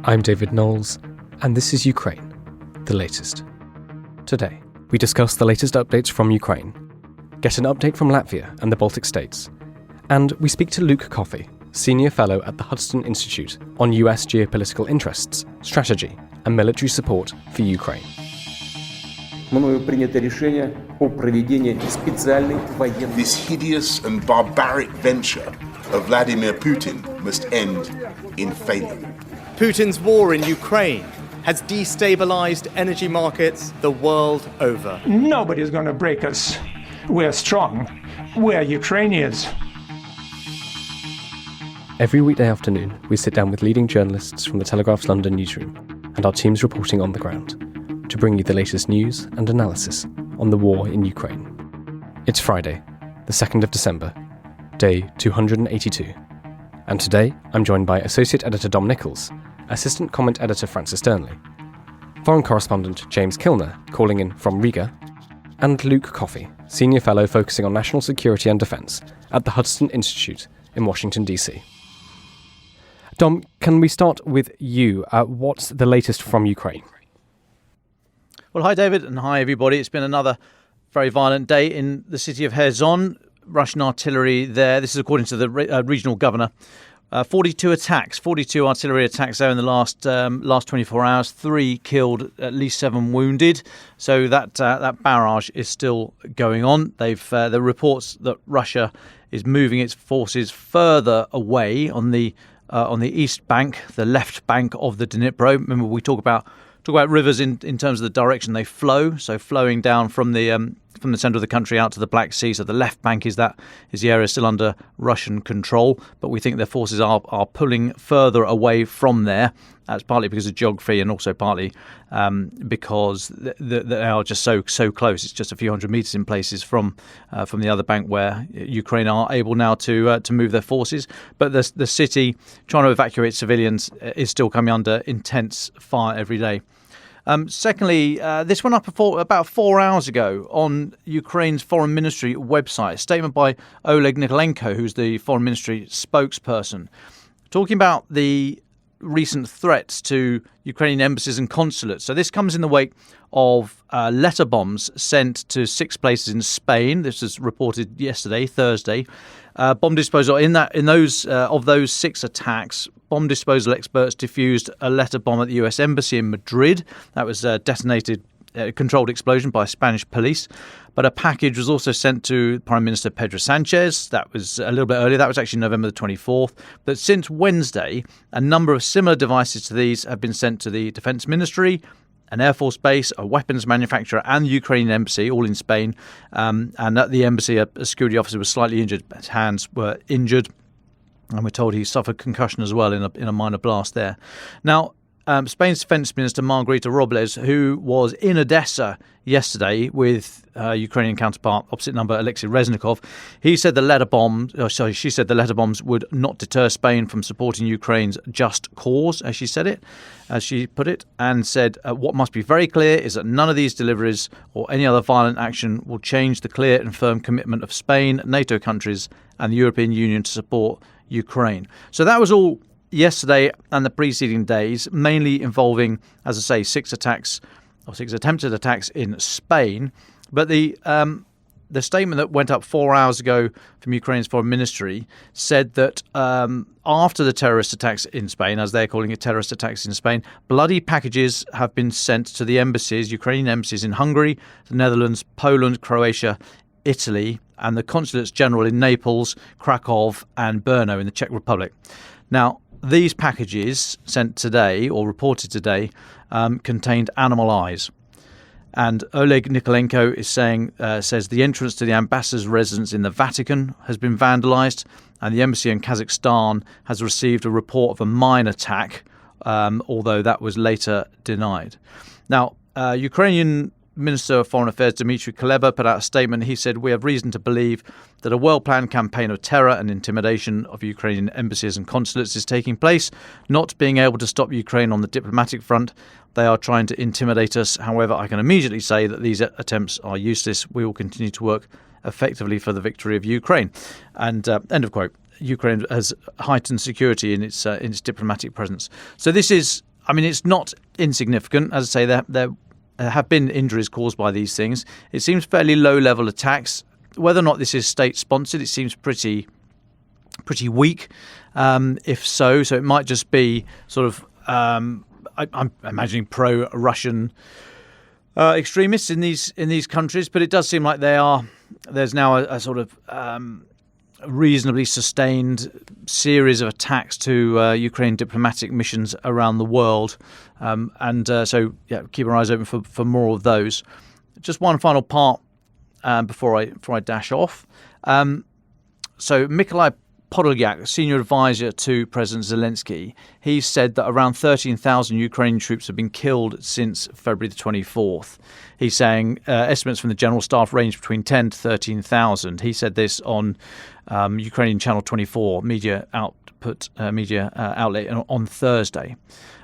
I'm David Knowles, and this is Ukraine, the latest. Today, we discuss the latest updates from Ukraine, get an update from Latvia and the Baltic states, and we speak to Luke Coffey, Senior Fellow at the Hudson Institute on US geopolitical interests, strategy and military support for Ukraine. This hideous and barbaric venture of Vladimir Putin must end in failure. Putin's war in Ukraine has destabilized energy markets the world over. Nobody's going to break us. We're strong. We're Ukrainians. Every weekday afternoon, we sit down with leading journalists from the Telegraph's London newsroom and our teams reporting on the ground to bring you the latest news and analysis on the war in Ukraine. It's Friday, the 2nd of December, day 282. And today, I'm joined by Associate Editor Dom Nichols, Assistant Comment Editor Francis Durnley, Foreign Correspondent James Kilner, calling in from Riga, and Luke Coffey, Senior Fellow focusing on national security and defence at the Hudson Institute in Washington, D.C. Dom, can we start with you? What's the latest from Ukraine? Well, hi, David, and hi, everybody. It's been another very violent day in the city of Kherson. Russian artillery there. This is according to the regional governor. 42 artillery attacks there in the last 24 hours. 3 killed, at least 7 wounded. So that barrage is still going on. There are reports that Russia is moving its forces further away on the east bank, the left bank of the Dnipro. Remember, we talk about rivers in terms of the direction they flow. So flowing down from the centre of the country out to the Black Sea. So the left bank is the area still under Russian control, but we think their forces are pulling further away from there. That's partly because of geography and also partly because they are just so close. It's just a few hundred metres in places from the other bank where Ukraine are able now to move their forces. But the city trying to evacuate civilians is still coming under intense fire every day. Secondly, this went up about 4 hours ago on Ukraine's foreign ministry website. A statement by Oleg Nikolenko, who's the foreign ministry spokesperson, talking about the recent threats to Ukrainian embassies and consulates. So this comes in the wake of letter bombs sent to 6 places in Spain. This was reported yesterday, Thursday. Bomb disposal of those 6 attacks. Bomb disposal experts defused a letter bomb at the US Embassy in Madrid. That was detonated, controlled explosion by Spanish police. But a package was also sent to Prime Minister Pedro Sanchez. That was a little bit earlier. That was actually November the 24th. But since Wednesday, a number of similar devices to these have been sent to the Defence Ministry, an Air Force base, a weapons manufacturer, and the Ukrainian embassy, all in Spain. And at the embassy, a security officer was slightly injured. His hands were injured. And we're told he suffered concussion as well in a minor blast there. Now, Spain's Defence Minister Margarita Robles, who was in Odessa yesterday with Ukrainian counterpart, opposite number Alexei Reznikov, she said the letter bombs would not deter Spain from supporting Ukraine's just cause, as she put it, and said what must be very clear is that none of these deliveries or any other violent action will change the clear and firm commitment of Spain, NATO countries, and the European Union to support Ukraine. So that was all yesterday and the preceding days, mainly involving, as I say, 6 attempted attacks in Spain. But the statement that went up 4 hours ago from Ukraine's foreign ministry said that after the terrorist attacks in Spain, as they're calling it terrorist attacks in Spain, bloody packages have been sent to the embassies, Ukrainian embassies in Hungary, the Netherlands, Poland, Croatia, Italy, and the consulates general in Naples, Krakow, and Brno in the Czech Republic. Now, these packages sent today, or reported today, contained animal eyes. And Oleg Nikolenko says the entrance to the ambassador's residence in the Vatican has been vandalised, and the embassy in Kazakhstan has received a report of a mine attack, although that was later denied. Now, Ukrainian Minister of Foreign Affairs Dmitry Kuleba put out a statement. He said, "We have reason to believe that a well-planned campaign of terror and intimidation of Ukrainian embassies and consulates is taking place, not being able to stop Ukraine on the diplomatic front. They are trying to intimidate us. However, I can immediately say that these attempts are useless. We will continue to work effectively for the victory of Ukraine." And end of quote. Ukraine has heightened security in its diplomatic presence. So this is I mean, it's not insignificant. As I say, there have been injuries caused by these things. It seems fairly low-level attacks. Whether or not this is state-sponsored, it seems pretty weak. If so it might just be sort of, I'm imagining pro-Russian extremists in these countries, but it does seem like there's now a sort of reasonably sustained series of attacks to Ukraine diplomatic missions around the world, so keep our eyes open for more of those. Just one final part before I dash off. So Mykolai Podolyak, senior advisor to President Zelensky, he said that around 13,000 Ukrainian troops have been killed since February the 24th. He's saying estimates from the General Staff range between 10 to 13,000. He said this on Ukrainian Channel 24 media outlet on Thursday.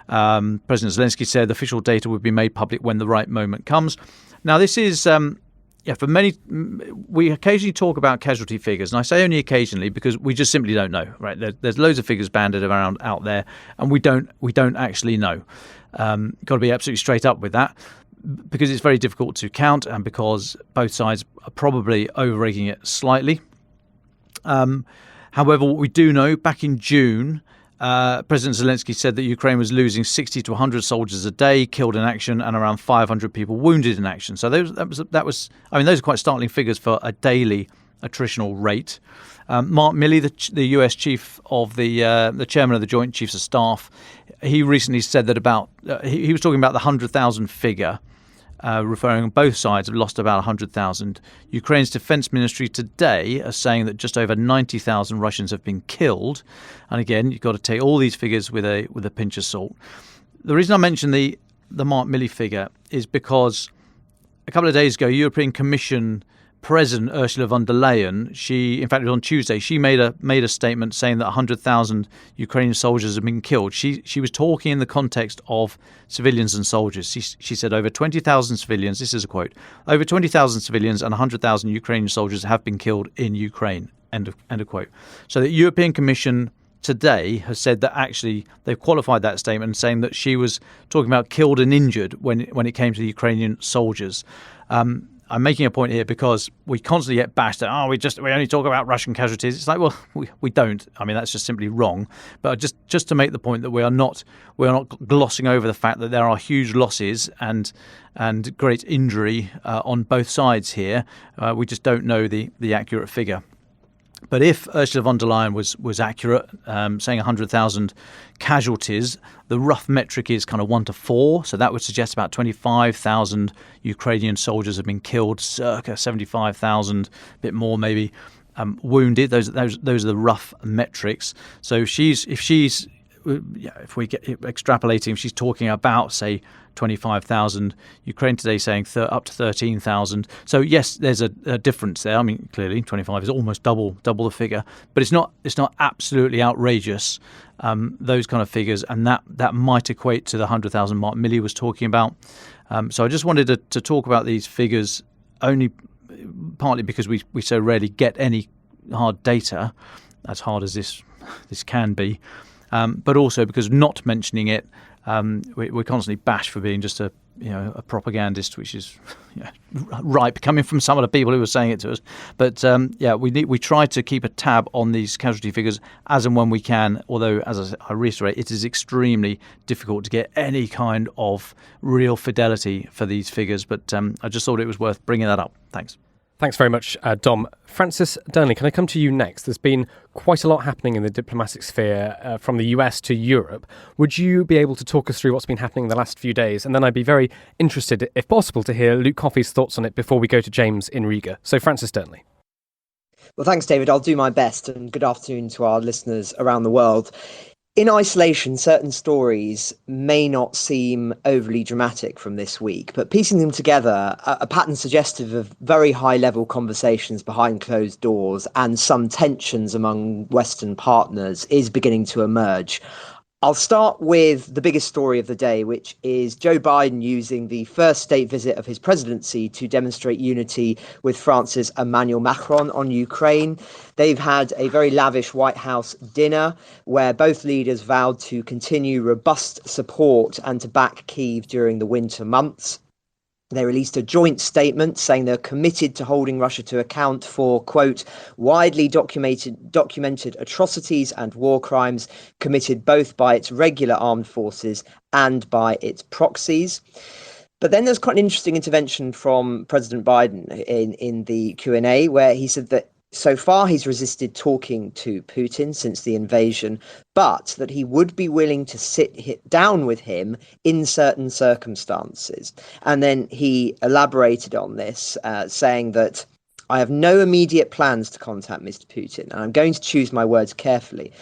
President Zelensky said the official data would be made public when the right moment comes. Now, this is... for many, we occasionally talk about casualty figures, and I say only occasionally because we just simply don't know. Right? There's loads of figures banded around out there, and we don't actually know. Got to be absolutely straight up with that, because it's very difficult to count, and because both sides are probably over-egging it slightly. However, what we do know, back in June, President Zelensky said that Ukraine was losing 60 to 100 soldiers a day killed in action and around 500 people wounded in action. So those are quite startling figures for a daily attritional rate. Mark Milley, the US chief of the chairman of the Joint Chiefs of Staff, he recently said that he was talking about the 100,000 figure, referring both sides have lost about 100,000. Ukraine's defense ministry today are saying that just over 90,000 Russians have been killed. And again, you've got to take all these figures with a pinch of salt. The reason I mention the Mark Milley figure is because a couple of days ago, European Commission President Ursula von der Leyen, in fact it was on Tuesday, she made a statement saying that 100,000 Ukrainian soldiers have been killed. She was talking in the context of civilians and soldiers. She said over 20,000 civilians, this is a quote, over 20,000 civilians and 100,000 Ukrainian soldiers have been killed in Ukraine, end of quote. So the European Commission today has said that actually they've qualified that statement, saying that she was talking about killed and injured when it came to the Ukrainian soldiers. I'm making a point here because we constantly get bashed that we only talk about Russian casualties. It's like, well, we don't. I mean, that's just simply wrong. But just to make the point that we are not glossing over the fact that there are huge losses and great injury on both sides here. We just don't know the accurate figure. But if Ursula von der Leyen was accurate, saying 100,000 casualties, the rough metric is kind of 1 to 4. So that would suggest about 25,000 Ukrainian soldiers have been killed, circa 75,000, a bit more maybe, wounded. Those are the rough metrics. So if we get extrapolating, she's talking about, say, 25,000. Ukraine today saying up to 13,000. So yes, there's a difference there. I mean, clearly 25 is almost double the figure, but it's not absolutely outrageous. Those kind of figures, and that might equate to the 100,000 Mark Milley was talking about. So I just wanted to talk about these figures only partly because we so rarely get any hard data, as hard as this can be, but also because not mentioning it, we're constantly bashed for being just a propagandist, which is ripe coming from some of the people who were saying it to us. But we try to keep a tab on these casualty figures as and when we can. Although, as I reiterate, it is extremely difficult to get any kind of real fidelity for these figures. But I just thought it was worth bringing that up. Thanks. Thanks very much, Dom. Francis Dearnley, can I come to you next? There's been quite a lot happening in the diplomatic sphere from the US to Europe. Would you be able to talk us through what's been happening in the last few days? And then I'd be very interested, if possible, to hear Luke Coffey's thoughts on it before we go to James in Riga. So, Francis Dearnley. Well, thanks, David. I'll do my best, and good afternoon to our listeners around the world. In isolation, certain stories may not seem overly dramatic from this week, but piecing them together, a pattern suggestive of very high-level conversations behind closed doors and some tensions among Western partners is beginning to emerge. I'll start with the biggest story of the day, which is Joe Biden using the first state visit of his presidency to demonstrate unity with France's Emmanuel Macron on Ukraine. They've had a very lavish White House dinner where both leaders vowed to continue robust support and to back Kyiv during the winter months. They released a joint statement saying they're committed to holding Russia to account for, quote, widely documented atrocities and war crimes committed both by its regular armed forces and by its proxies. But then there's quite an interesting intervention from President Biden in the Q&A where he said that so far he's resisted talking to Putin since the invasion, but that he would be willing to sit down with him in certain circumstances. And then he elaborated on this, saying that I have no immediate plans to contact Mr. Putin, and I'm going to choose my words carefully.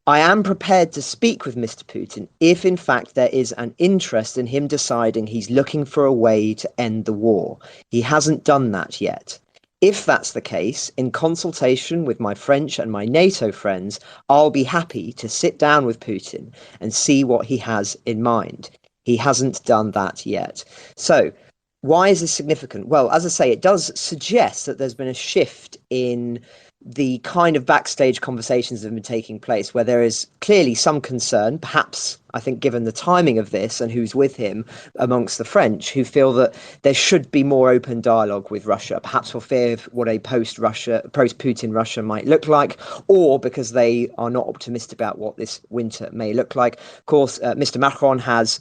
I am prepared to speak with Mr. Putin if, in fact, there is an interest in him deciding he's looking for a way to end the war. He hasn't done that yet. If that's the case, in consultation with my French and my NATO friends, I'll be happy to sit down with Putin and see what he has in mind. He hasn't done that yet. So why is this significant? Well, as I say, it does suggest that there's been a shift in the kind of backstage conversations that have been taking place, where there is clearly some concern, perhaps, I think, given the timing of this and who's with him, amongst the French, who feel that there should be more open dialogue with Russia, perhaps for fear of what a post-Putin Russia might look like, or because they are not optimistic about what this winter may look like. Of course, Mr. Macron has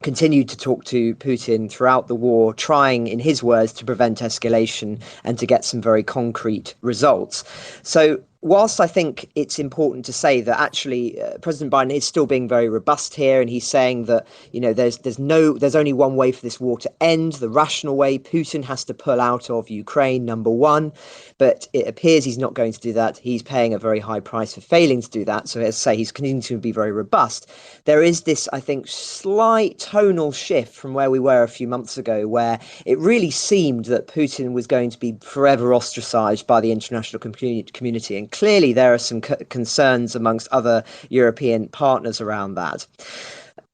continued to talk to Putin throughout the war, trying, in his words, to prevent escalation and to get some very concrete results. So whilst I think it's important to say that actually President Biden is still being very robust here, and he's saying that, you know, there's only one way for this war to end, the rational way. Putin has to pull out of Ukraine, number one, but it appears he's not going to do that. He's paying a very high price for failing to do that. So as I say, he's continuing to be very robust. There is this, I think, slight tonal shift from where we were a few months ago, where it really seemed that Putin was going to be forever ostracized by the international community. And clearly there are some concerns amongst other European partners around that.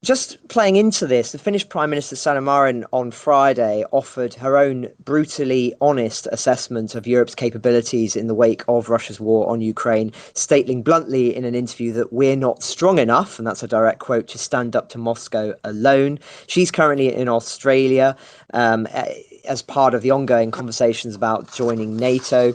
Just playing into this, the Finnish Prime Minister Sanna Marin on Friday offered her own brutally honest assessment of Europe's capabilities in the wake of Russia's war on Ukraine, stating bluntly in an interview that we're not strong enough, and that's a direct quote, to stand up to Moscow alone. She's currently in Australia as part of the ongoing conversations about joining NATO.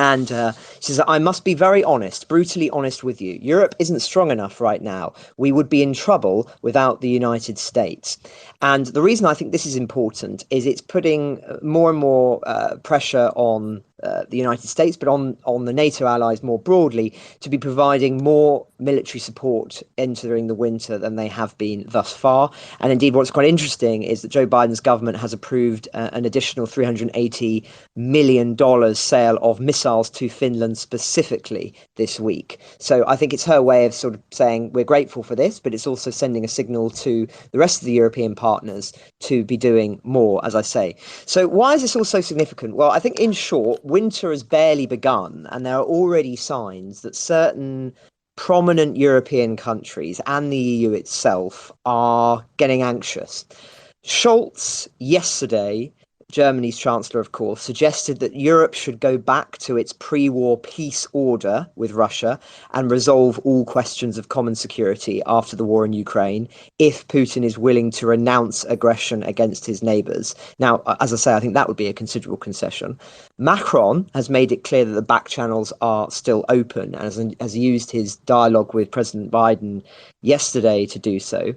And she says, I must be very honest, brutally honest with you. Europe isn't strong enough right now. We would be in trouble without the United States. And the reason I think this is important is it's putting more and more pressure on the United States, but on the NATO allies more broadly, to be providing more military support entering the winter than they have been thus far. And indeed, what's quite interesting is that Joe Biden's government has approved an additional $380 million sale of missiles to Finland specifically this week. So I think it's her way of sort of saying we're grateful for this, but it's also sending a signal to the rest of the European partners to be doing more, as I say. So why is this all so significant? Well, I think in short, winter has barely begun, and there are already signs that certain prominent European countries and the EU itself are getting anxious. Scholz yesterday, Germany's Chancellor, of course, suggested that Europe should go back to its pre-war peace order with Russia and resolve all questions of common security after the war in Ukraine if Putin is willing to renounce aggression against his neighbours. Now, as I say, I think that would be a considerable concession. Macron has made it clear that the back channels are still open and has used his dialogue with President Biden yesterday to do so.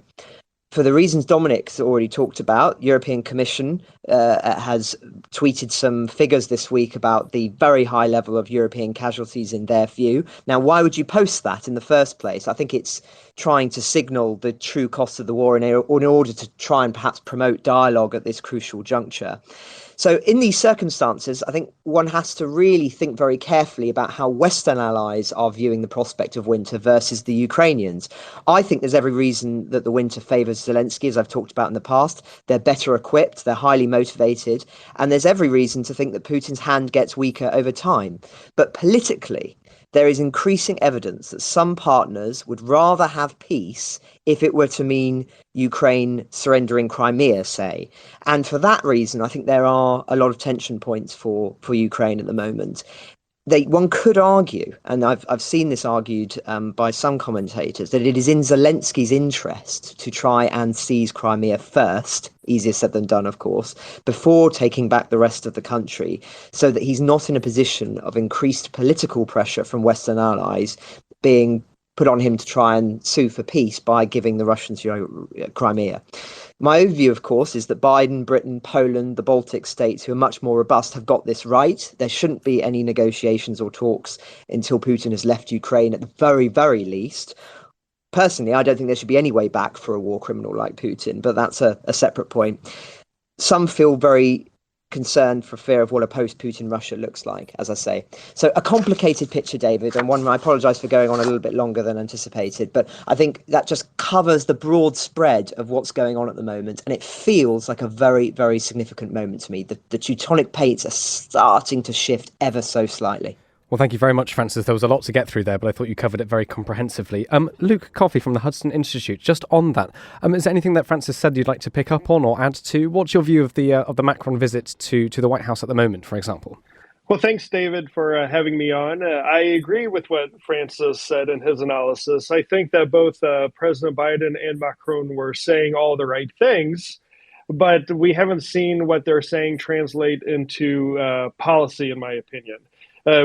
For the reasons Dominic's already talked about, European Commission has tweeted some figures this week about the very high level of European casualties in their view. Now, why would you post that in the first place? I think it's trying to signal the true cost of the war in order to try and perhaps promote dialogue at this crucial juncture. So in these circumstances, I think one has to really think very carefully about how Western allies are viewing the prospect of winter versus the Ukrainians. I think there's every reason that the winter favours Zelensky, as I've talked about in the past. They're better equipped, they're highly motivated, and there's every reason to think that Putin's hand gets weaker over time. But politically, there is increasing evidence that some partners would rather have peace if it were to mean Ukraine surrendering Crimea, say. And for that reason, I think there are a lot of tension points for Ukraine at the moment. One could argue, and I've seen this argued by some commentators, that it is in Zelensky's interest to try and seize Crimea first, easier said than done, of course, before taking back the rest of the country, so that he's not in a position of increased political pressure from Western allies being put on him to try and sue for peace by giving the Russians Crimea. My own view, of course, is that Biden, Britain, Poland, the Baltic states, who are much more robust, have got this right. There shouldn't be any negotiations or talks until Putin has left Ukraine, at the very, very least. Personally, I don't think there should be any way back for a war criminal like Putin, but that's a separate point. Some feel very concerned for fear of what a post-Putin Russia looks like, as I say. So a complicated picture, David, and one I apologise for going on a little bit longer than anticipated, but I think that just covers the broad spread of what's going on at the moment, and it feels like a very, very significant moment to me. The Teutonic plates are starting to shift ever so slightly. Well, thank you very much, Francis. There was a lot to get through there, but I thought you covered it very comprehensively. Luke Coffey from the Hudson Institute, just on that, is there anything that Francis said you'd like to pick up on or add to? What's your view of the Macron visit to the White House at the moment, for example? Well, thanks, David, for having me on. I agree with what Francis said in his analysis. I think that both President Biden and Macron were saying all the right things, but we haven't seen what they're saying translate into policy, in my opinion.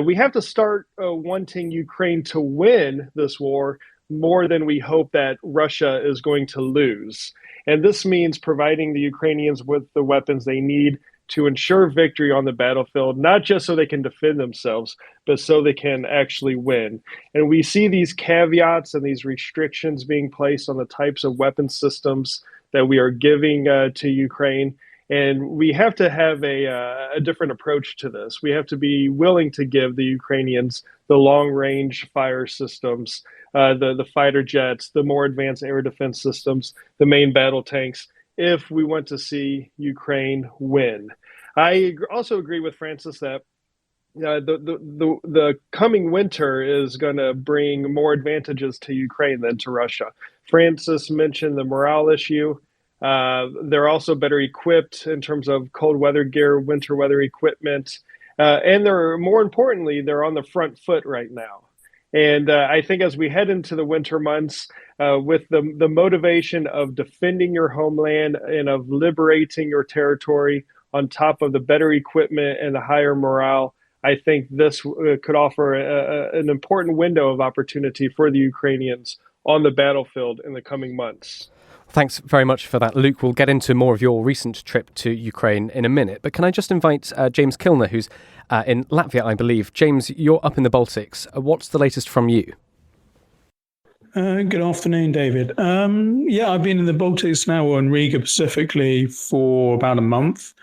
We have to start wanting Ukraine to win this war more than we hope that Russia is going to lose. And this means providing the Ukrainians with the weapons they need to ensure victory on the battlefield, not just so they can defend themselves, but so they can actually win. And we see these caveats and these restrictions being placed on the types of weapon systems that we are giving to Ukraine. And we have to have a different approach to this. We have to be willing to give the Ukrainians the long-range fire systems, the fighter jets, the more advanced air defense systems, the main battle tanks, if we want to see Ukraine win. I also agree with Francis that the coming winter is going to bring more advantages to Ukraine than to Russia. Francis mentioned the morale issue. They're also better equipped in terms of cold weather gear, winter weather equipment, and more importantly, they're on the front foot right now. And I think as we head into the winter months, with the motivation of defending your homeland and of liberating your territory on top of the better equipment and the higher morale, I think this could offer an important window of opportunity for the Ukrainians on the battlefield in the coming months. Thanks very much for that, Luke. We'll get into more of your recent trip to Ukraine in a minute. But can I just invite James Kilner, who's in Latvia, I believe. James, you're up in the Baltics. What's the latest from you? Good afternoon, David. I've been in the Baltics now, or in Riga specifically, for about a month.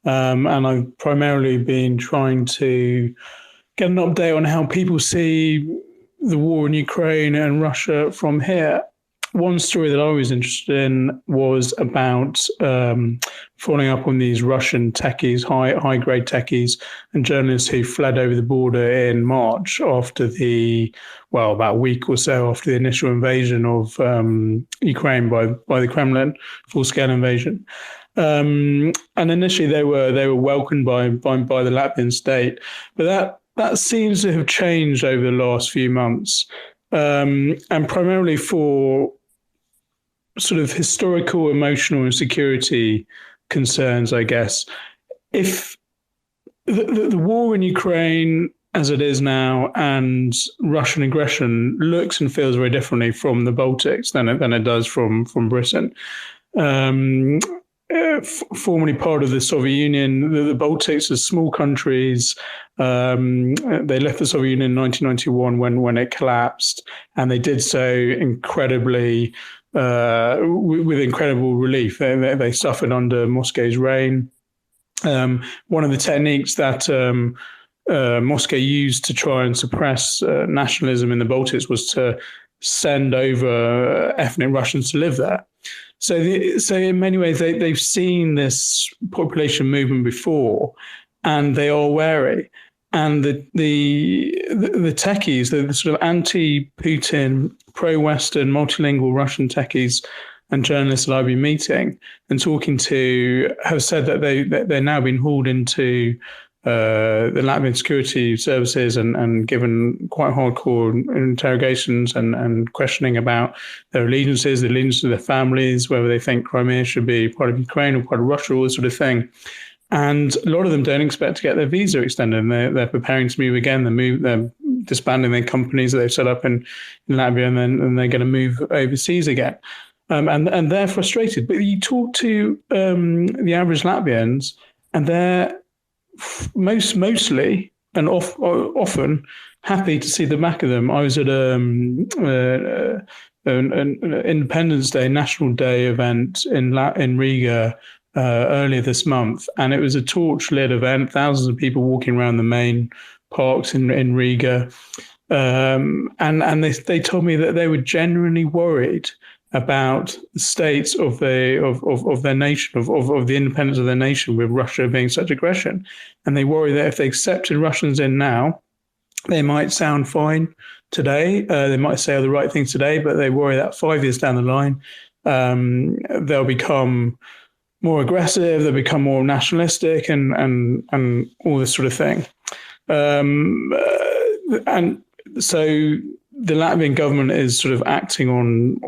And I've primarily been trying to get an update on how people see the war in Ukraine and Russia from here. One story that I was interested in was about following up on these Russian techies, high-grade techies and journalists who fled over the border in March after about a week or so after the initial invasion of Ukraine by the Kremlin, full-scale invasion. And initially they were welcomed by the Latvian state, but that seems to have changed over the last few months, and primarily for sort of historical, emotional, and security concerns, I guess. If the war in Ukraine, as it is now, and Russian aggression looks and feels very differently from the Baltics than it does from Britain. Formerly part of the Soviet Union, the Baltics are small countries. They left the Soviet Union in 1991 when it collapsed, and they did so incredibly with incredible relief. They suffered under Moscow's reign. One of the techniques that Moscow used to try and suppress nationalism in the Baltics was to send over ethnic Russians to live there. So in many ways, they've seen this population movement before, and they are wary. And the techies, the sort of anti-Putin, pro-Western, multilingual Russian techies and journalists that I've been meeting and talking to have said that they're now been hauled into the Latvian security services and given quite hardcore interrogations and questioning about their allegiances, the allegiance of their families, whether they think Crimea should be part of Ukraine or part of Russia, all this sort of thing. And a lot of them don't expect to get their visa extended. And they're preparing to move again. They're disbanding their companies that they've set up in Latvia, and they're going to move overseas again. And they're frustrated. But you talk to the average Latvians, and they're mostly and often happy to see the back of them. I was at an Independence Day, National Day event in Riga earlier this month, and it was a torch-lit event. Thousands of people walking around the main parks in Riga, and they told me that they were genuinely worried about the state of their nation, of the independence of their nation, with Russia being such aggression, and they worry that if they accepted Russians in now, they might sound fine today. They might say all the right things today, but they worry that 5 years down the line, they'll become more aggressive, they become more nationalistic, and all this sort of thing. And so the Latvian government is sort of acting on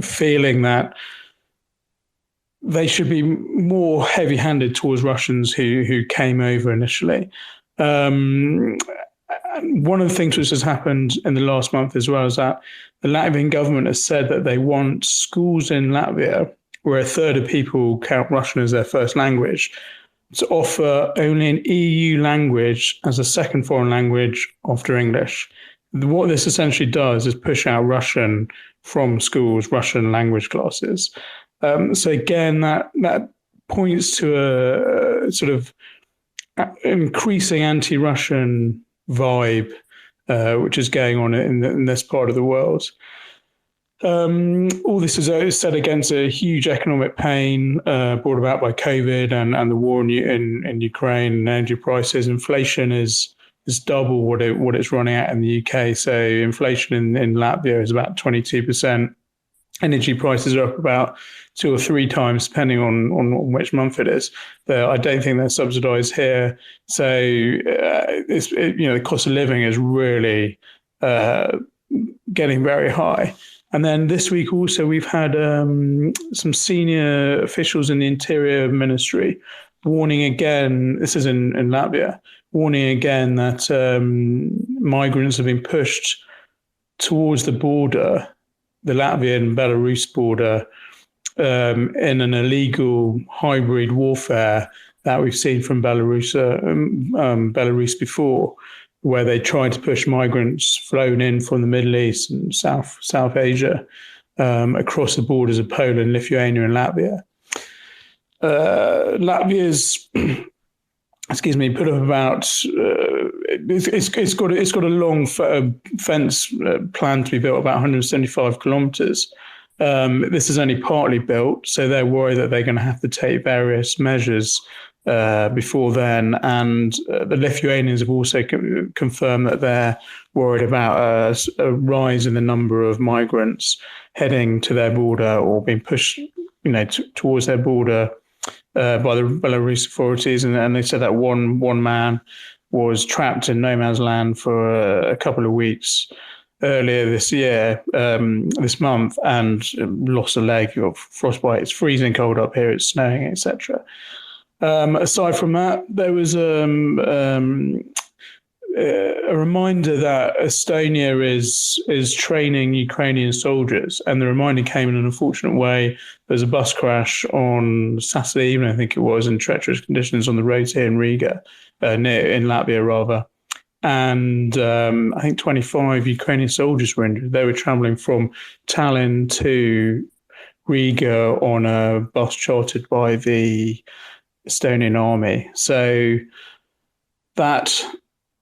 feeling that they should be more heavy-handed towards Russians who came over initially. One of the things which has happened in the last month as well is that the Latvian government has said that they want schools in Latvia where a third of people count Russian as their first language, to offer only an EU language as a second foreign language after English. What this essentially does is push out Russian from schools, Russian language classes. So again, that points to a sort of increasing anti-Russian vibe, which is going on in this part of the world. All this is set against a huge economic pain brought about by COVID and the war in Ukraine and energy prices. Inflation is double what it's running at in the UK. So inflation in Latvia is about 22%. Energy prices are up about 2 or 3 times, depending on which month it is. I don't think they're subsidised here. So the cost of living is really getting very high. And then this week also we've had some senior officials in the Interior Ministry warning again, this is in Latvia, warning again that migrants have been pushed towards the border, the Latvian-Belarus border, in an illegal hybrid warfare that we've seen from Belarus before, where they tried to push migrants flown in from the Middle East and South Asia across the borders of Poland, Lithuania, and Latvia. Latvia's, put up about it's got a long fence planned to be built, about 175 kilometres. This is only partly built, so they're worried that they're going to have to take various measures before then. And the Lithuanians have also confirmed that they're worried about a rise in the number of migrants heading to their border or being pushed, towards their border by the Belarus authorities. And they said that one man was trapped in no man's land for a couple of weeks earlier this month, and lost a leg of frostbite. It's freezing cold up here, it's snowing, etc. Aside from that, there was a reminder that Estonia is training Ukrainian soldiers, and the reminder came in an unfortunate way. There was a bus crash on Saturday evening, I think it was, in treacherous conditions on the roads here in Riga, in Latvia rather. And I think 25 Ukrainian soldiers were injured. They were traveling from Tallinn to Riga on a bus chartered by the Estonian army. So that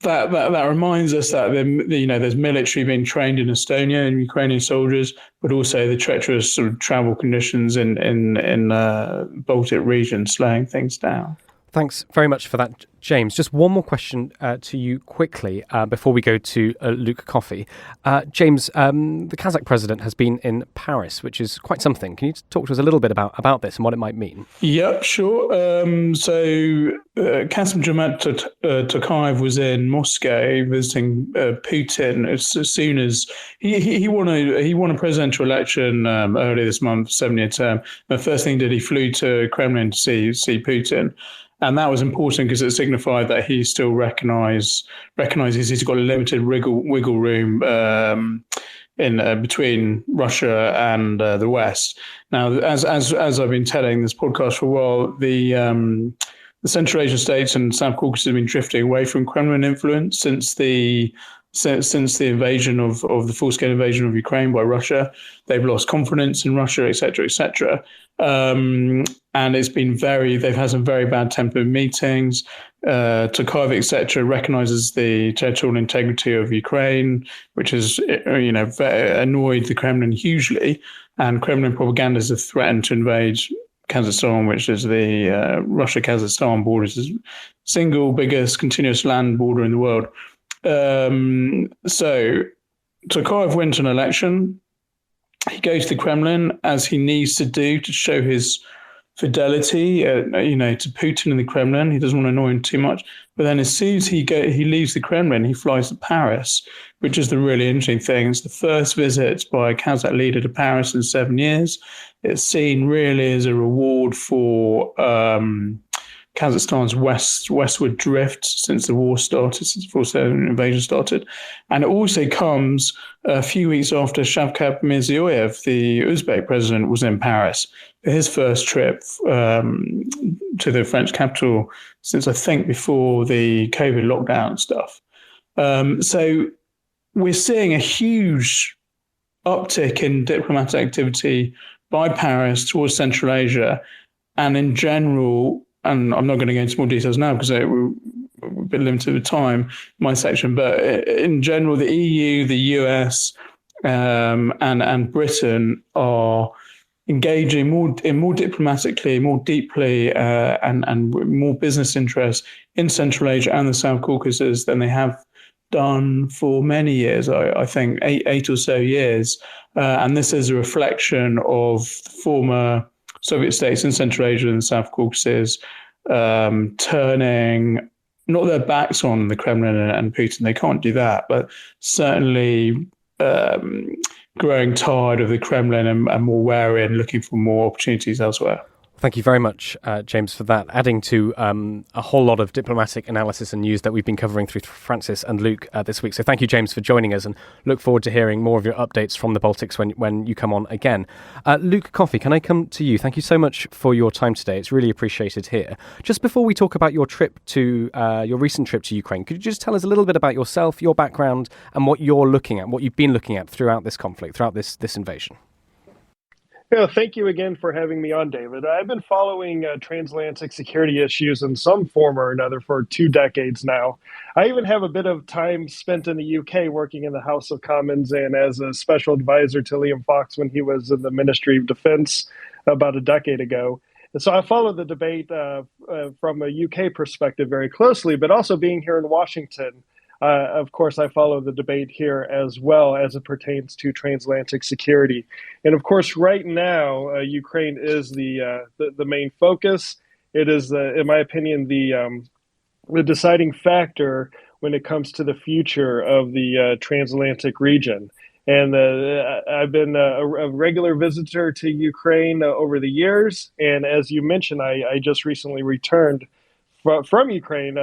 reminds us that there's military being trained in Estonia and Ukrainian soldiers, but also the treacherous sort of travel conditions in Baltic region slowing things down. Thanks very much for that, James. Just one more question to you quickly before we go to Luke Coffey. James, the Kazakh president has been in Paris, which is quite something. Can you talk to us a little bit about this and what it might mean? Yep, sure. Kassym-Jomart Tokayev was in Moscow visiting Putin as soon as he won a presidential election earlier this month, 7-year term. The first thing he flew to Kremlin to see Putin. And that was important because it signified that he still recognizes he's got a limited wiggle room in between Russia and the West. Now, as I've been telling this podcast for a while, the Central Asian states and South Caucasus have been drifting away from Kremlin influence since the invasion of the full-scale invasion of Ukraine by Russia. They've lost confidence in Russia, etc., etc. And they've had some very bad tempered meetings. Tokayev, etc., recognizes the territorial integrity of Ukraine, which has, annoyed the Kremlin hugely. And Kremlin propagandists have threatened to invade Kazakhstan, which is the Russia-Kazakhstan border, is the single biggest continuous land border in the world. So Tokayev wins an election. He goes to the Kremlin, as he needs to do, to show his fidelity, to Putin in the Kremlin. He doesn't want to annoy him too much. But then as soon as he leaves the Kremlin, he flies to Paris, which is the really interesting thing. It's the first visit by a Kazakh leader to Paris in 7 years. It's seen really as a reward for Kazakhstan's westward drift since the war started, since the full-scale invasion started. And it also comes a few weeks after Shavkat Mirziyoyev, the Uzbek president, was in Paris for his first trip to the French capital since, I think, before the COVID lockdown stuff. So we're seeing a huge uptick in diplomatic activity by Paris towards Central Asia, and in general, and I'm not going to go into more details now because we're a bit limited with time in my section, but in general, the EU, the US, and Britain are engaging more diplomatically, more deeply, and more business interests in Central Asia and the South Caucasus than they have done for many years. I think eight or so years, and this is a reflection of the former Soviet states in Central Asia and the South Caucasus turning not their backs on the Kremlin and Putin. They can't do that, but certainly growing tired of the Kremlin and more wary and looking for more opportunities elsewhere. Thank you very much, James, for that, adding to a whole lot of diplomatic analysis and news that we've been covering through Francis and Luke this week. So thank you, James, for joining us, and look forward to hearing more of your updates from the Baltics when you come on again. Luke Coffey, can I come to you? Thank you so much for your time today. It's really appreciated here. Just before we talk about your trip to your recent trip to Ukraine, could you just tell us a little bit about yourself, your background, and what you're looking at, what you've been looking at throughout this conflict, throughout this invasion? Yeah, thank you again for having me on, David. I've been following transatlantic security issues in some form or another for 2 decades now. I even have a bit of time spent in the UK working in the House of Commons and as a special advisor to Liam Fox when he was in the Ministry of Defense about a decade ago. And so I follow the debate from a UK perspective very closely, but also being here in Washington. Of course, I follow the debate here as well as it pertains to transatlantic security. And of course, right now, Ukraine is the main focus. It is, in my opinion, the deciding factor when it comes to the future of the transatlantic region. And I've been a regular visitor to Ukraine over the years. And as you mentioned, I just recently returned from Ukraine,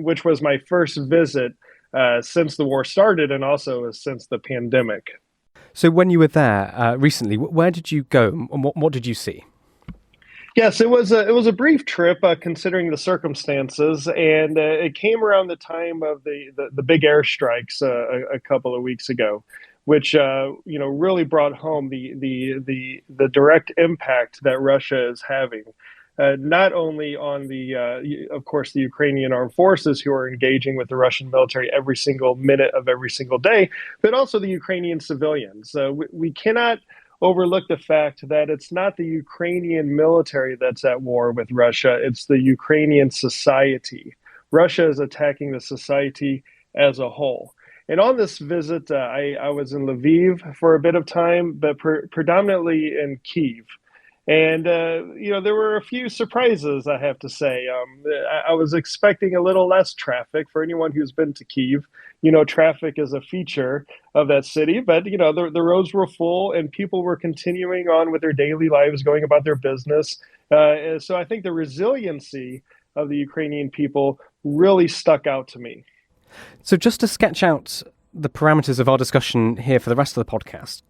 which was my first visit since the war started and also since the pandemic. So when you were there recently, where did you go and what did you see? Yes, it was a brief trip considering the circumstances, and it came around the time of the big airstrikes a couple of weeks ago, which really brought home the direct impact that Russia is having. Not only on of course, the Ukrainian armed forces who are engaging with the Russian military every single minute of every single day, but also the Ukrainian civilians. We cannot overlook the fact that it's not the Ukrainian military that's at war with Russia, it's the Ukrainian society. Russia is attacking the society as a whole. And on this visit, I was in Lviv for a bit of time, but predominantly in Kyiv. And, there were a few surprises, I have to say. I was expecting a little less traffic. For anyone who's been to Kyiv, traffic is a feature of that city. But, the roads were full and people were continuing on with their daily lives, going about their business. So I think the resiliency of the Ukrainian people really stuck out to me. So just to sketch out the parameters of our discussion here for the rest of the podcast,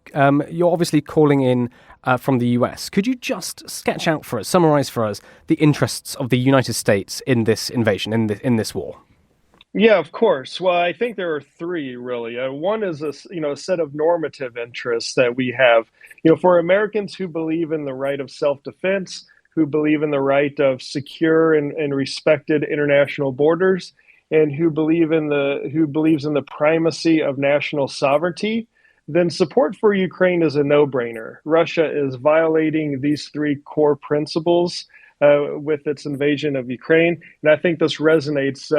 you're obviously calling in from the US. Could you just sketch out for us, summarize for us, the interests of the United States in this invasion, in this war? Yeah, of course. Well, I think there are three, really. One is a set of normative interests that we have. For Americans who believe in the right of self-defense, who believe in the right of secure and respected international borders, and who believes in the primacy of national sovereignty, then support for Ukraine is a no-brainer. Russia is violating these three core principles with its invasion of Ukraine, and I think this resonates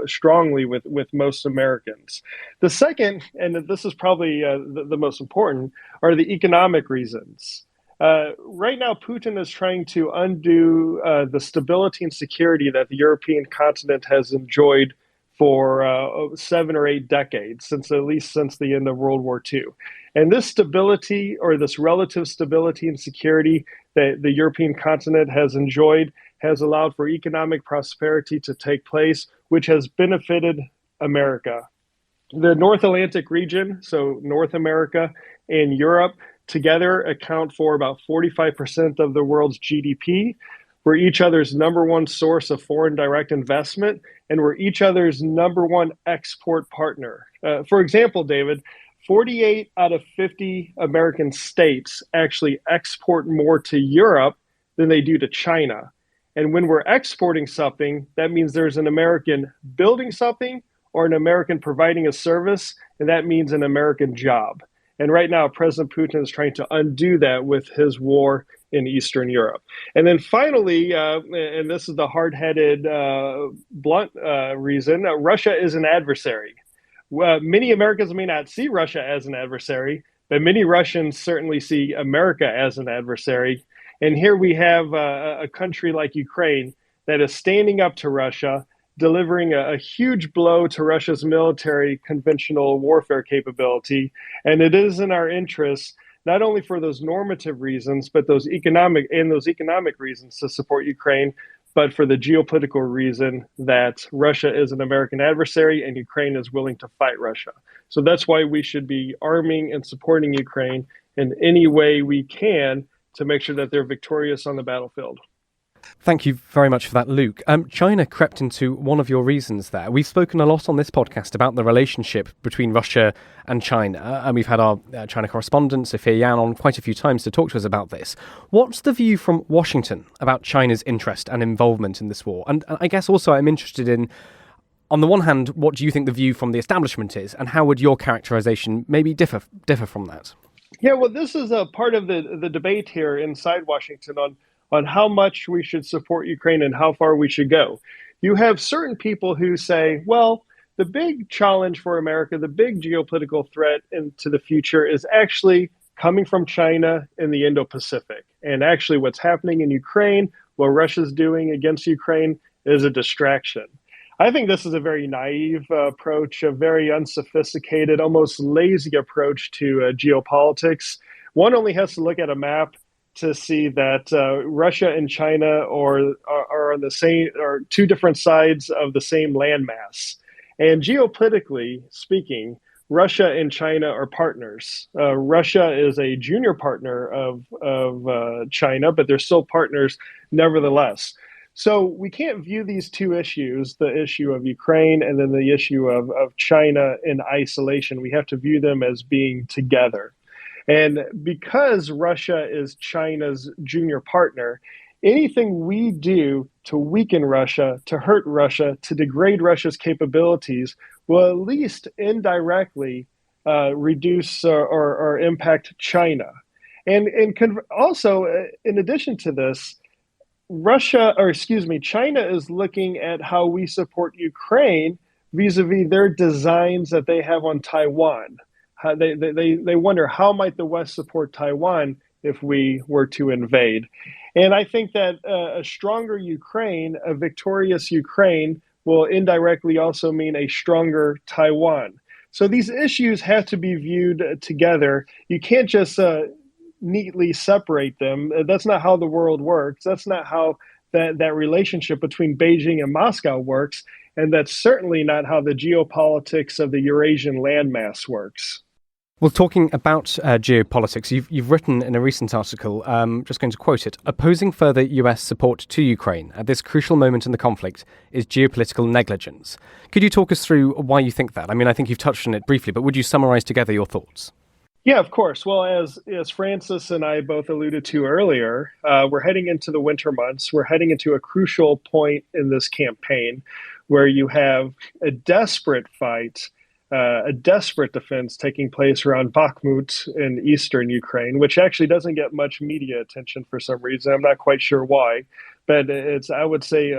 strongly with most Americans. The second, and this is probably the most important, are the economic reasons. Right now, Putin is trying to undo the stability and security that the European continent has enjoyed for 7 or 8 decades, at least since the end of World War II. And this stability, or this relative stability and security that the European continent has enjoyed, has allowed for economic prosperity to take place, which has benefited America. The North Atlantic region, so North America and Europe, together account for about 45% of the world's GDP. We're each other's number one source of foreign direct investment, and we're each other's number one export partner. For example, David, 48 out of 50 American states actually export more to Europe than they do to China. And when we're exporting something, that means there's an American building something or an American providing a service, and that means an American job. And right now, President Putin is trying to undo that with his war in Eastern Europe. And then finally, and this is the hard-headed, blunt reason, Russia is an adversary. Many Americans may not see Russia as an adversary, but many Russians certainly see America as an adversary. And here we have a country like Ukraine that is standing up to Russia, delivering a huge blow to Russia's military conventional warfare capability. And it is in our interest, not only for those normative reasons, but those economic reasons to support Ukraine, but for the geopolitical reason that Russia is an American adversary and Ukraine is willing to fight Russia. So that's why we should be arming and supporting Ukraine in any way we can to make sure that they're victorious on the battlefield. Thank you very much for that, Luke. China crept into one of your reasons there. We've spoken a lot on this podcast about the relationship between Russia and China, and we've had our China correspondent, Sophia Yan, on quite a few times to talk to us about this. What's the view from Washington about China's interest and involvement in this war? And I guess also I'm interested in, on the one hand, what do you think the view from the establishment is, and how would your characterization maybe differ from that? Yeah, well, this is a part of the debate here inside Washington on how much we should support Ukraine and how far we should go. You have certain people who say, well, the big challenge for America, the big geopolitical threat into the future is actually coming from China in the Indo-Pacific. And actually what's happening in Ukraine, what Russia's doing against Ukraine, is a distraction. I think this is a very naive approach, a very unsophisticated, almost lazy approach to geopolitics. One only has to look at a map to see that Russia and China are on the same, or two different sides of the same landmass. And geopolitically speaking, Russia and China are partners. Russia is a junior partner of China, but they're still partners nevertheless. So we can't view these two issues, the issue of Ukraine and then the issue of China, in isolation. We have to view them as being together. And because Russia is China's junior partner, anything we do to weaken Russia, to hurt Russia, to degrade Russia's capabilities will at least indirectly reduce or impact China. Also, in addition to this, China is looking at how we support Ukraine vis-a-vis their designs that they have on Taiwan. They wonder, how might the West support Taiwan if we were to invade? And I think that a stronger Ukraine, a victorious Ukraine, will indirectly also mean a stronger Taiwan. So these issues have to be viewed together. You can't just neatly separate them. That's not how the world works. That's not how that relationship between Beijing and Moscow works. And that's certainly not how the geopolitics of the Eurasian landmass works. Well, talking about geopolitics, you've written in a recent article, just going to quote it, opposing further US support to Ukraine at this crucial moment in the conflict is geopolitical negligence. Could you talk us through why you think that? I mean, I think you've touched on it briefly, but would you summarize together your thoughts? Yeah, of course. Well, as Francis and I both alluded to earlier, we're heading into the winter months. We're heading into a crucial point in this campaign where you have a desperate fight, a desperate defense taking place around Bakhmut in eastern Ukraine, which actually doesn't get much media attention for some reason. I'm not quite sure why, but it's, I would say,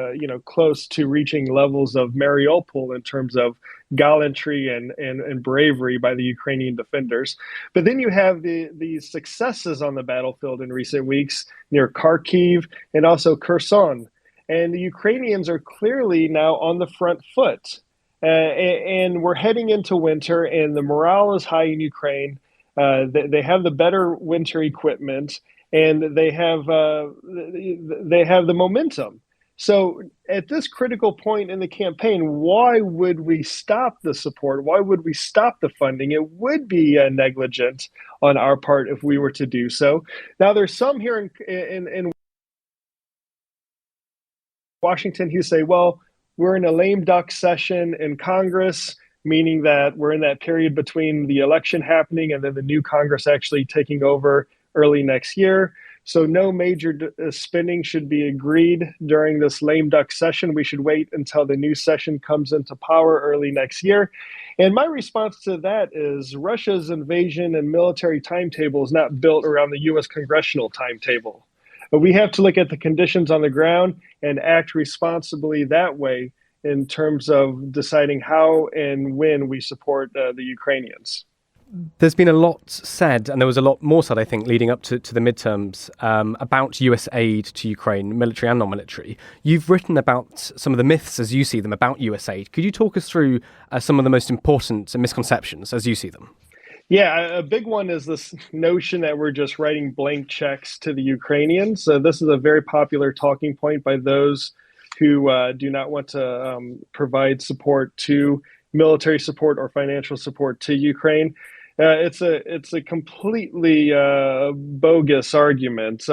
close to reaching levels of Mariupol in terms of gallantry and bravery by the Ukrainian defenders. But then you have these successes on the battlefield in recent weeks near Kharkiv and also Kherson. And the Ukrainians are clearly now on the front foot. And we're heading into winter, and the morale is high in Ukraine. They have the better winter equipment, and they have the momentum. So at this critical point in the campaign, why would we stop the support? Why would we stop the funding? It would be negligent on our part if we were to do so. Now, there's some here in Washington who say, well, we're in a lame duck session in Congress, meaning that we're in that period between the election happening and then the new Congress actually taking over early next year. So no major spending should be agreed during this lame duck session. We should wait until the new session comes into power early next year. And my response to that is Russia's invasion and military timetable is not built around the U.S. congressional timetable. But we have to look at the conditions on the ground and act responsibly that way in terms of deciding how and when we support the Ukrainians. There's been a lot said, and there was a lot more said, I think, leading up to the midterms about US aid to Ukraine, military and non-military. You've written about some of the myths as you see them about US aid. Could you talk us through some of the most important misconceptions as you see them? Yeah, a big one is this notion that we're just writing blank checks to the Ukrainians. This is a very popular talking point by those who do not want to provide support to military support or financial support to Ukraine. It's a completely bogus argument.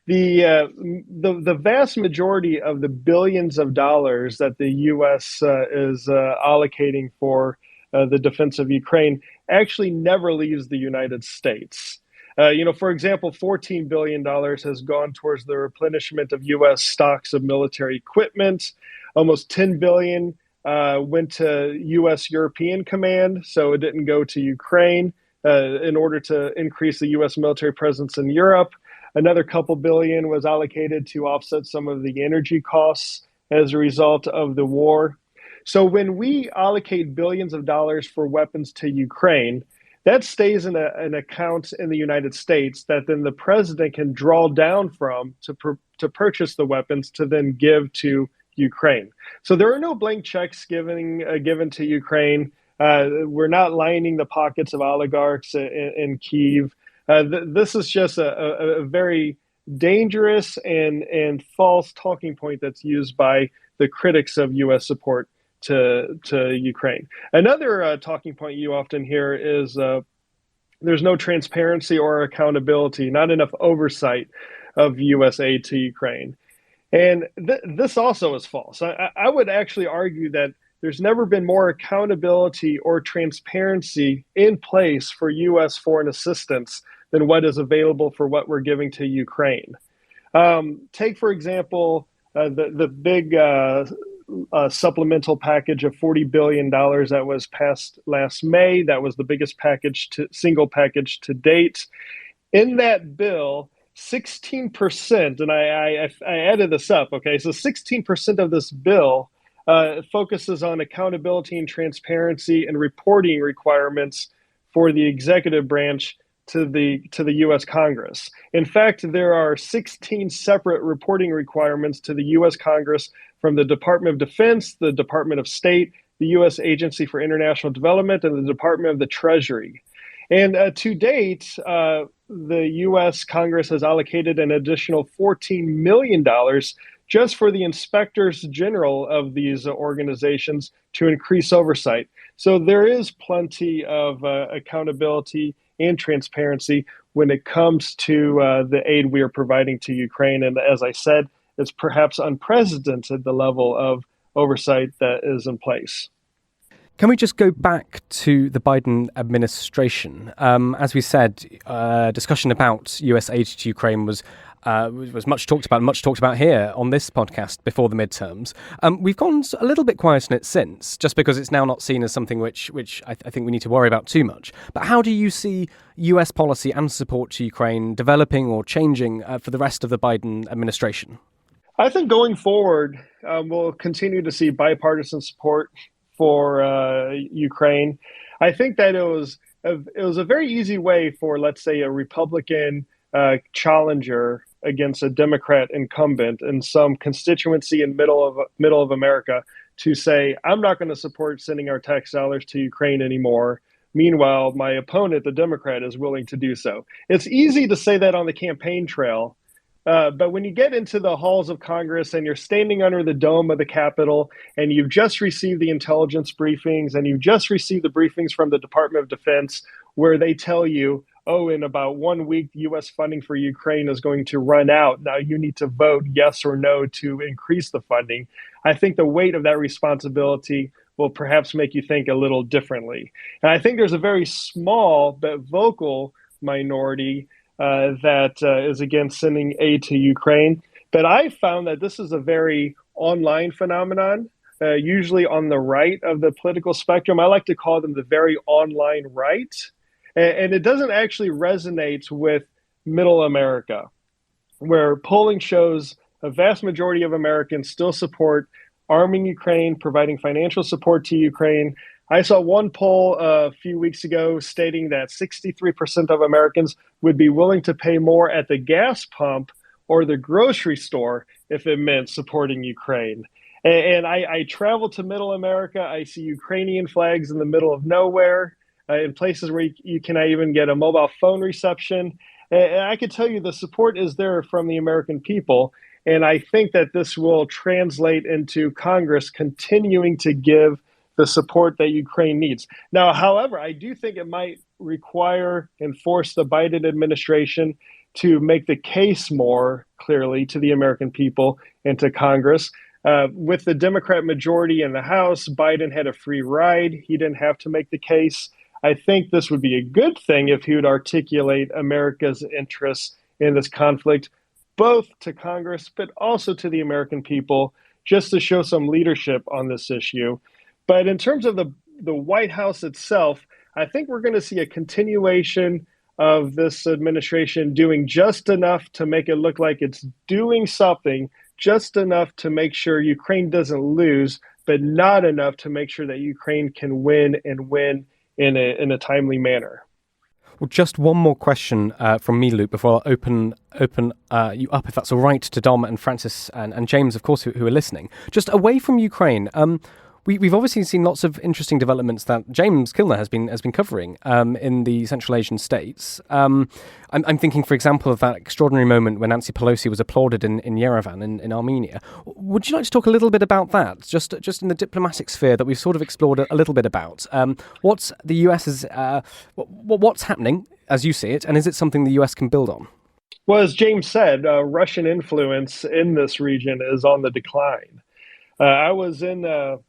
The vast majority of the billions of dollars that the U.S. is allocating for the defense of Ukraine actually never leaves the United States. For example, $14 billion has gone towards the replenishment of U.S. stocks of military equipment. Almost $10 billion went to U.S. European Command, so it didn't go to Ukraine in order to increase the U.S. military presence in Europe. Another couple billion was allocated to offset some of the energy costs as a result of the war. So when we allocate billions of dollars for weapons to Ukraine, that stays in an account in the United States that then the president can draw down from to purchase the weapons to then give to Ukraine. So there are no blank checks given to Ukraine. We're not lining the pockets of oligarchs in Kyiv. This is just a very dangerous and false talking point that's used by the critics of U.S. support to Ukraine. Another talking point you often hear is there's no transparency or accountability, not enough oversight of U.S. aid to Ukraine. And this also is false. I would actually argue that there's never been more accountability or transparency in place for U.S. foreign assistance than what is available for what we're giving to Ukraine. Take, for example, the big supplemental package of $40 billion that was passed last May. That was the biggest single package to date. In that bill, 16%, and I added this up, okay, so 16% of this bill focuses on accountability and transparency and reporting requirements for the executive branch to the U.S. Congress. In fact, there are 16 separate reporting requirements to the U.S. Congress from the Department of Defense, the Department of State, the U.S. Agency for International Development, and the Department of the Treasury. And to date, the U.S. Congress has allocated an additional $14 million just for the inspectors general of these organizations to increase oversight. So there is plenty of accountability and transparency when it comes to the aid we are providing to Ukraine. And as I said, it's perhaps unprecedented, the level of oversight that is in place. Can we just go back to the Biden administration? As we said, discussion about US aid to Ukraine was much talked about here on this podcast before the midterms. We've gone a little bit quiet on it since, just because it's now not seen as something which I think we need to worry about too much. But how do you see US policy and support to Ukraine developing or changing for the rest of the Biden administration? I think going forward, we'll continue to see bipartisan support for Ukraine. I think that it was a very easy way for, let's say, a Republican challenger against a Democrat incumbent in some constituency in middle of America to say, I'm not going to support sending our tax dollars to Ukraine anymore. Meanwhile, my opponent, the Democrat, is willing to do so. It's easy to say that on the campaign trail. But when you get into the halls of Congress and you're standing under the dome of the Capitol and you've just received the intelligence briefings and you've just received the briefings from the Department of Defense where they tell you, oh, in about 1 week, U.S. funding for Ukraine is going to run out. Now you need to vote yes or no to increase the funding. I think the weight of that responsibility will perhaps make you think a little differently. And I think there's a very small but vocal minority that is against sending aid to Ukraine. But I found that this is a very online phenomenon, usually on the right of the political spectrum. I like to call them the very online right. And it doesn't actually resonate with middle America, where polling shows a vast majority of Americans still support arming Ukraine, providing financial support to Ukraine. I saw one poll a few weeks ago stating that 63% of Americans would be willing to pay more at the gas pump or the grocery store if it meant supporting Ukraine. And I travel to middle America. I see Ukrainian flags in the middle of nowhere, in places where you cannot even get a mobile phone reception. And I can tell you the support is there from the American people. And I think that this will translate into Congress continuing to give the support that Ukraine needs. Now, however, I do think it might require and force the Biden administration to make the case more clearly to the American people and to Congress. With the Democrat majority in the House, Biden had a free ride. He didn't have to make the case. I think this would be a good thing if he would articulate America's interests in this conflict, both to Congress, but also to the American people, just to show some leadership on this issue. But in terms of the White House itself, I think we're going to see a continuation of this administration doing just enough to make it look like it's doing something, just enough to make sure Ukraine doesn't lose, but not enough to make sure that Ukraine can win and win in a timely manner. Well, just one more question from me, Luke, before I open you up, if that's all right, to Dom and Francis and James, of course, who are listening. Just away from Ukraine, we've obviously seen lots of interesting developments that James Kilner has been covering in the Central Asian states. I'm thinking, for example, of that extraordinary moment when Nancy Pelosi was applauded in Yerevan in Armenia. Would you like to talk a little bit about that, just in the diplomatic sphere that we've sort of explored a little bit about? What's the US is what's happening as you see it, and is it something the US can build on? Well, as James said, Russian influence in this region is on the decline. I was in the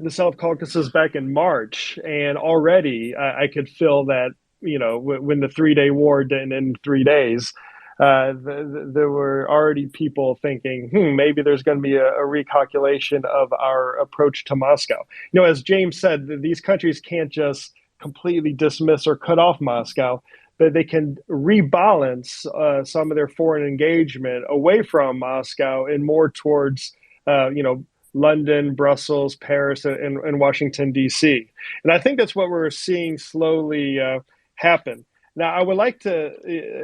South Caucasus back in March, and already I could feel that, when the 3-day war didn't end in 3 days, there were already people thinking, maybe there's going to be a recalculation of our approach to Moscow. As James said, these countries can't just completely dismiss or cut off Moscow, but they can rebalance some of their foreign engagement away from Moscow and more towards, London, Brussels, Paris, and Washington, D.C. And I think that's what we're seeing slowly happen. Now, I would like to,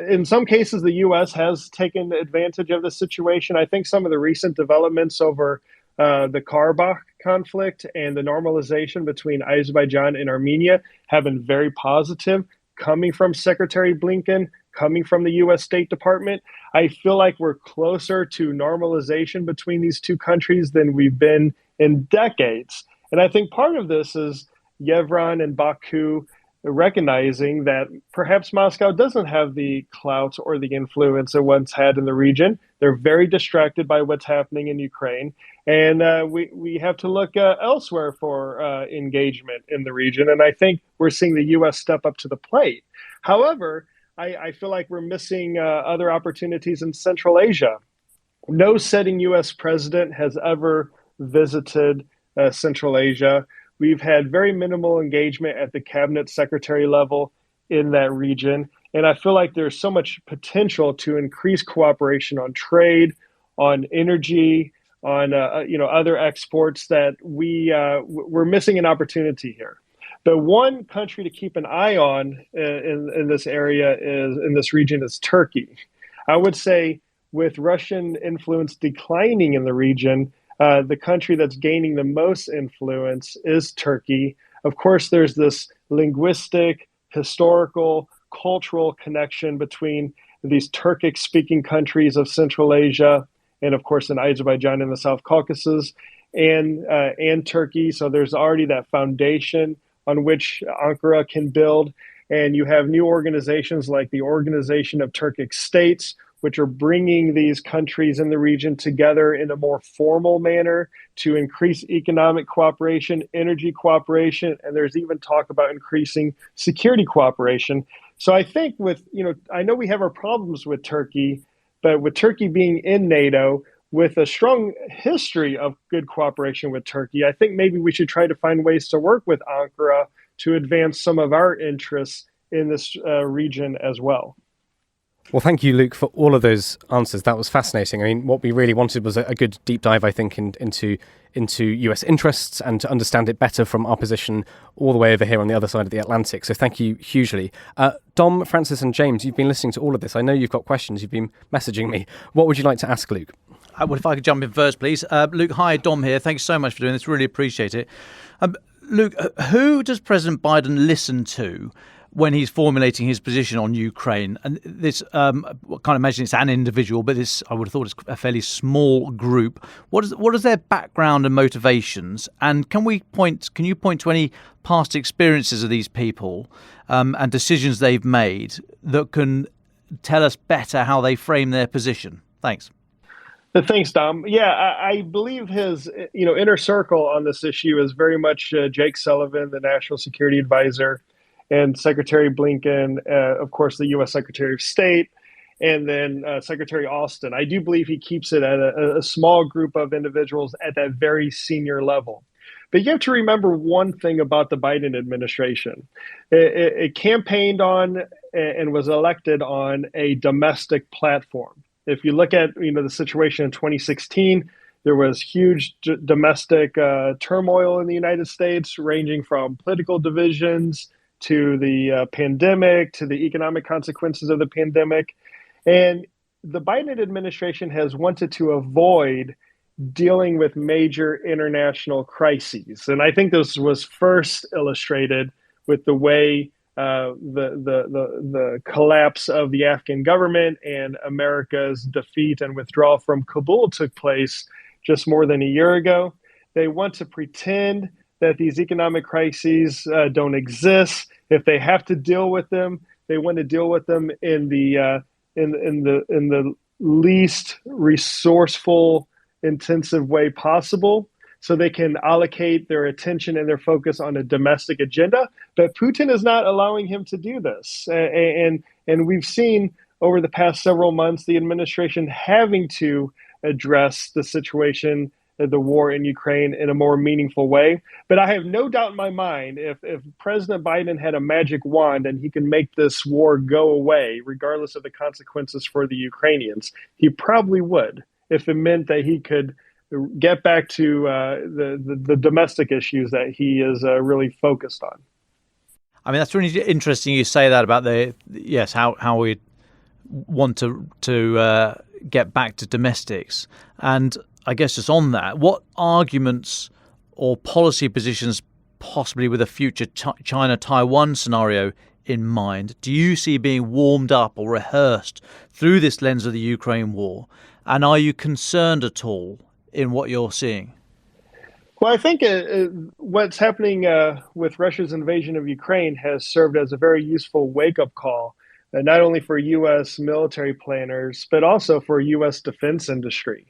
in some cases, the U.S. has taken advantage of the situation. I think some of the recent developments over the Karabakh conflict and the normalization between Azerbaijan and Armenia have been very positive, coming from Secretary Blinken, coming from the U.S. State Department. I feel like we're closer to normalization between these two countries than we've been in decades. And I think part of this is Yerevan and Baku recognizing that perhaps Moscow doesn't have the clout or the influence it once had in the region. They're very distracted by what's happening in Ukraine. And we have to look elsewhere for engagement in the region. And I think we're seeing the U.S. step up to the plate. However, I feel like we're missing other opportunities in Central Asia. No sitting U.S. president has ever visited Central Asia. We've had very minimal engagement at the cabinet secretary level in that region. And I feel like there's so much potential to increase cooperation on trade, on energy, on other exports that we're missing an opportunity here. But one country to keep an eye on in this area in this region is Turkey. I would say with Russian influence declining in the region, the country that's gaining the most influence is Turkey. Of course, there's this linguistic, historical, cultural connection between these Turkic-speaking countries of Central Asia and, of course, in Azerbaijan and the South Caucasus and Turkey. So there's already that foundation on which Ankara can build. And you have new organizations like the Organization of Turkic States, which are bringing these countries in the region together in a more formal manner to increase economic cooperation, energy cooperation, and there's even talk about increasing security cooperation. So I think I know we have our problems with Turkey, but with Turkey being in NATO, with a strong history of good cooperation with Turkey, I think maybe we should try to find ways to work with Ankara to advance some of our interests in this region as well. Well, thank you, Luke, for all of those answers. That was fascinating. I mean, what we really wanted was a good deep dive, I think, into US interests and to understand it better from our position all the way over here on the other side of the Atlantic. So thank you hugely. Dom, Francis and James, you've been listening to all of this. I know you've got questions. You've been messaging me. What would you like to ask Luke? Well, if I could jump in first, please. Luke, hi, Dom here. Thanks so much for doing this. Really appreciate it. Luke, who does President Biden listen to when he's formulating his position on Ukraine? And this, I can't imagine it's an individual, but this, I would have thought, it's a fairly small group. What is their background and motivations? And can you point to any past experiences of these people and decisions they've made that can tell us better how they frame their position? Thanks. Thanks, Dom. Yeah, I believe his inner circle on this issue is very much Jake Sullivan, the National Security Advisor, and Secretary Blinken, of course, the U.S. Secretary of State, and then Secretary Austin. I do believe he keeps it at a small group of individuals at that very senior level. But you have to remember one thing about the Biden administration. It campaigned on and was elected on a domestic platform. If you look at the situation in 2016, there was huge domestic turmoil in the United States, ranging from political divisions to the pandemic, to the economic consequences of the pandemic. And the Biden administration has wanted to avoid dealing with major international crises. And I think this was first illustrated with the way the collapse of the Afghan government and America's defeat and withdrawal from Kabul took place just more than a year ago. They want to pretend that these economic crises don't exist. If they have to deal with them, they want to deal with them in the least resourceful, intensive way possible, so they can allocate their attention and their focus on a domestic agenda. But Putin is not allowing him to do this. And we've seen over the past several months the administration having to address the situation the war in Ukraine in a more meaningful way. But I have no doubt in my mind, if President Biden had a magic wand and he can make this war go away, regardless of the consequences for the Ukrainians, he probably would, if it meant that he could get back to the domestic issues that he is really focused on. I mean, that's really interesting you say that about how we want to get back to domestics. And I guess just on that, what arguments or policy positions, possibly with a future China-Taiwan scenario in mind, do you see being warmed up or rehearsed through this lens of the Ukraine war? And are you concerned at all in what you're seeing? Well, I think what's happening with Russia's invasion of Ukraine has served as a very useful wake-up call, not only for U.S. military planners, but also for U.S. defense industry.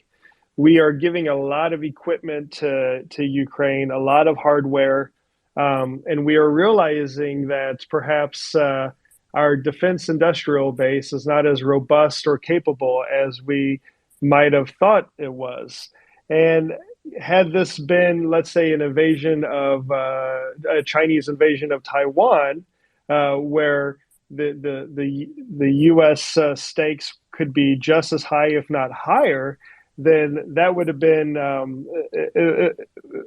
We are giving a lot of equipment to Ukraine, a lot of hardware, and we are realizing that perhaps our defense industrial base is not as robust or capable as we might have thought it was. And had this been, let's say, an invasion of a Chinese invasion of Taiwan, where the U.S. stakes could be just as high, if not higher, then that would have been.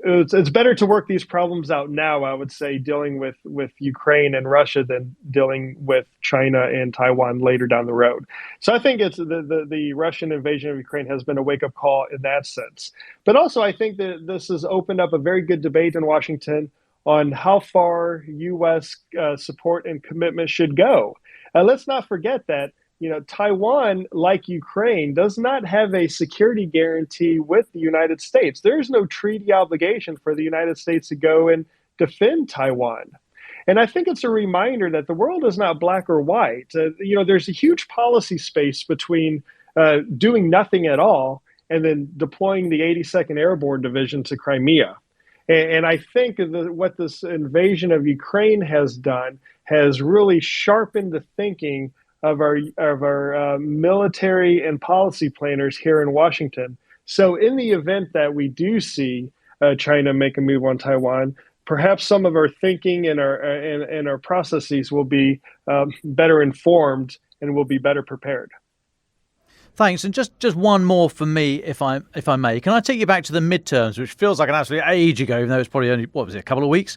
It's better to work these problems out now, I would say, dealing with Ukraine and Russia than dealing with China and Taiwan later down the road. So I think it's the Russian invasion of Ukraine has been a wake-up call in that sense. But also, I think that this has opened up a very good debate in Washington on how far U.S. Support and commitment should go. Let's not forget that Taiwan, like Ukraine, does not have a security guarantee with the United States. There's no treaty obligation for the United States to go and defend Taiwan. And I think it's a reminder that the world is not black or white. There's a huge policy space between doing nothing at all and then deploying the 82nd Airborne Division to Crimea. And I think what this invasion of Ukraine has done has really sharpened the thinking of our military and policy planners here in Washington. So in the event that we do see China make a move on Taiwan, perhaps some of our thinking and our processes will be better informed and will be better prepared. Thanks. And just one more for me, if I may. Can I take you back to the midterms, which feels like an absolute age ago, even though it's probably only, a couple of weeks?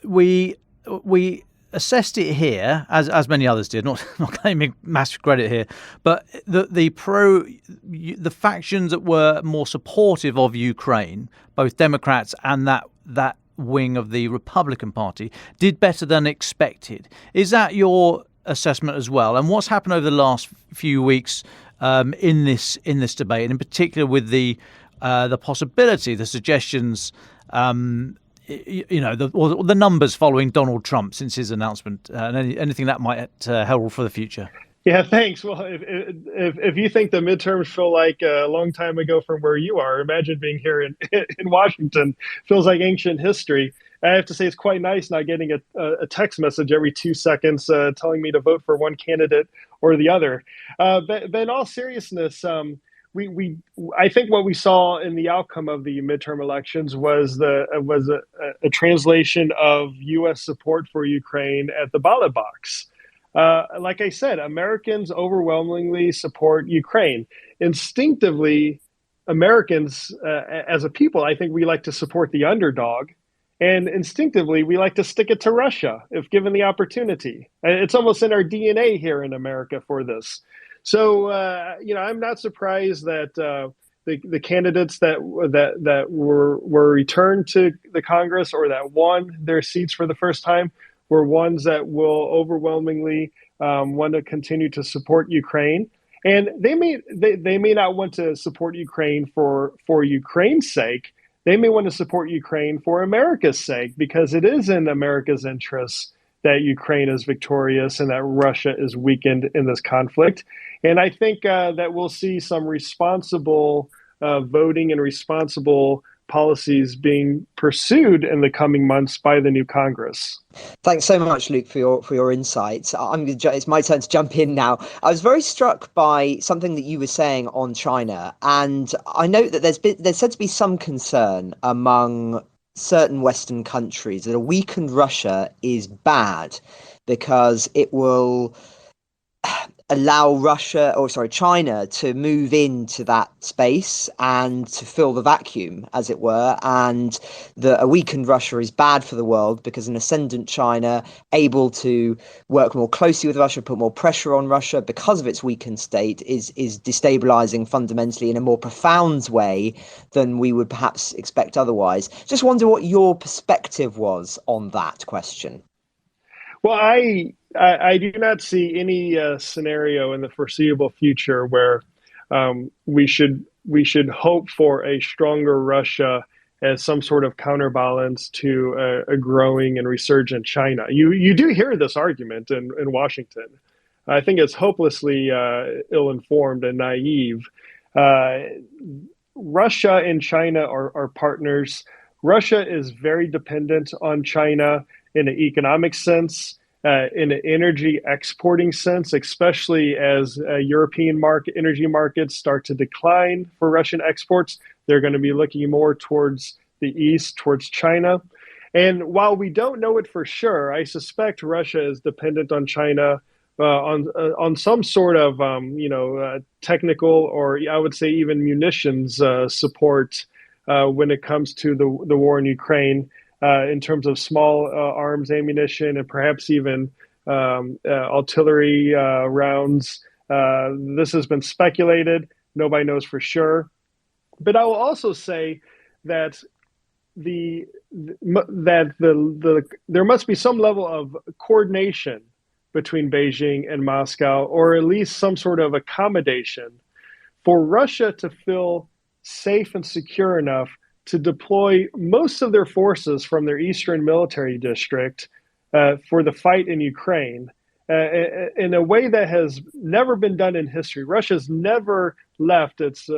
We assessed it here, as many others did, not claiming massive credit here, but the factions that were more supportive of Ukraine, both Democrats and that wing of the Republican Party, did better than expected. Is that your assessment as well? And what's happened over the last few weeks in this debate, and in particular with the possibility, the suggestions, the numbers following Donald Trump since his announcement, and anything that might herald for the future? Yeah, thanks. Well, if you think the midterms feel like a long time ago from where you are, imagine being here in Washington. Feels like ancient history. I have to say it's quite nice not getting a text message every 2 seconds telling me to vote for one candidate or the other. But in all seriousness, I think what we saw in the outcome of the midterm elections was a translation of U.S. support for Ukraine at the ballot box. Like I said, Americans overwhelmingly support Ukraine. Instinctively, Americans, as a people, I think we like to support the underdog. And instinctively, we like to stick it to Russia if given the opportunity. It's almost in our DNA here in America for this. So, I'm not surprised that the candidates that were returned to the Congress or that won their seats for the first time were ones that will overwhelmingly want to continue to support Ukraine. And they may not want to support Ukraine for Ukraine's sake. They may want to support Ukraine for America's sake, because it is in America's interests that Ukraine is victorious and that Russia is weakened in this conflict. And I think that we'll see some responsible voting and responsible policies being pursued in the coming months by the new Congress. Thanks so much, Luke, for your insights. It's my turn to jump in now. I was very struck by something that you were saying on China, and I note that there's said to be some concern among certain Western countries that a weakened Russia is bad because it will allow China to move into that space and to fill the vacuum, as it were, and that a weakened Russia is bad for the world because an ascendant China, able to work more closely with Russia, put more pressure on Russia because of its weakened state, is destabilizing fundamentally in a more profound way than we would perhaps expect otherwise. Just wonder what your perspective was on that question. Well, I do not see any scenario in the foreseeable future where we should hope for a stronger Russia as some sort of counterbalance to a growing and resurgent China. You do hear this argument in Washington. I think it's hopelessly ill-informed and naive. Russia and China are partners. Russia is very dependent on China in an economic sense, in an energy exporting sense, especially as European energy markets start to decline for Russian exports. They're going to be looking more towards the east, towards China. And while we don't know it for sure, I suspect Russia is dependent on China on some sort of technical, or I would say even munitions support when it comes to the war in Ukraine. In terms of small arms ammunition and perhaps even artillery rounds. This has been speculated. Nobody knows for sure. But I will also say that there must be some level of coordination between Beijing and Moscow, or at least some sort of accommodation for Russia to feel safe and secure enough to deploy most of their forces from their eastern military district for the fight in Ukraine in a way that has never been done in history. Russia's never left its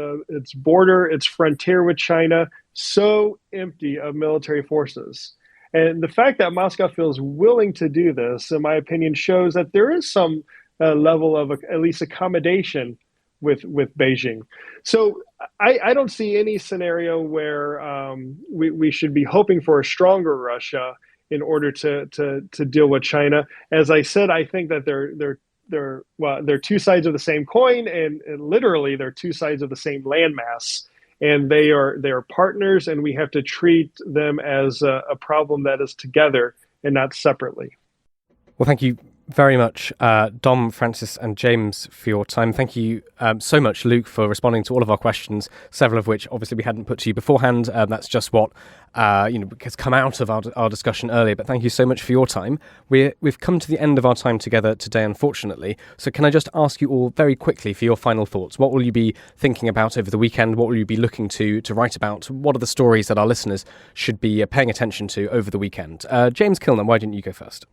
border, its frontier with China, so empty of military forces. And the fact that Moscow feels willing to do this, in my opinion, shows that there is some level of at least accommodation with Beijing. So I don't see any scenario where we should be hoping for a stronger Russia in order to deal with China. As I said, I think that they're two sides of the same coin, and literally they're two sides of the same landmass. And they are partners, and we have to treat them as a problem that is together and not separately. Well, thank you very much, Dom, Francis and James, for your time. Thank you so much, Luke, for responding to all of our questions, several of which obviously we hadn't put to you beforehand. That's just what has come out of our discussion earlier. But thank you so much for your time. We've come to the end of our time together today, unfortunately. So can I just ask you all very quickly for your final thoughts? What will you be thinking about over the weekend? What will you be looking to write about? What are the stories that our listeners should be paying attention to over the weekend? James Kilner, why didn't you go first?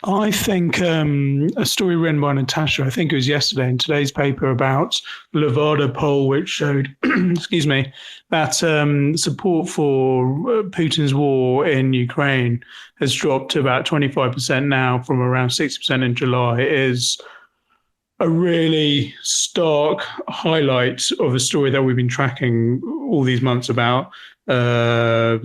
I think a story written by Natasha, I think it was yesterday in today's paper, about Levada poll, which showed, that support for Putin's war in Ukraine has dropped to about 25% now from around 60% in July, is a really stark highlight of a story that we've been tracking all these months about. The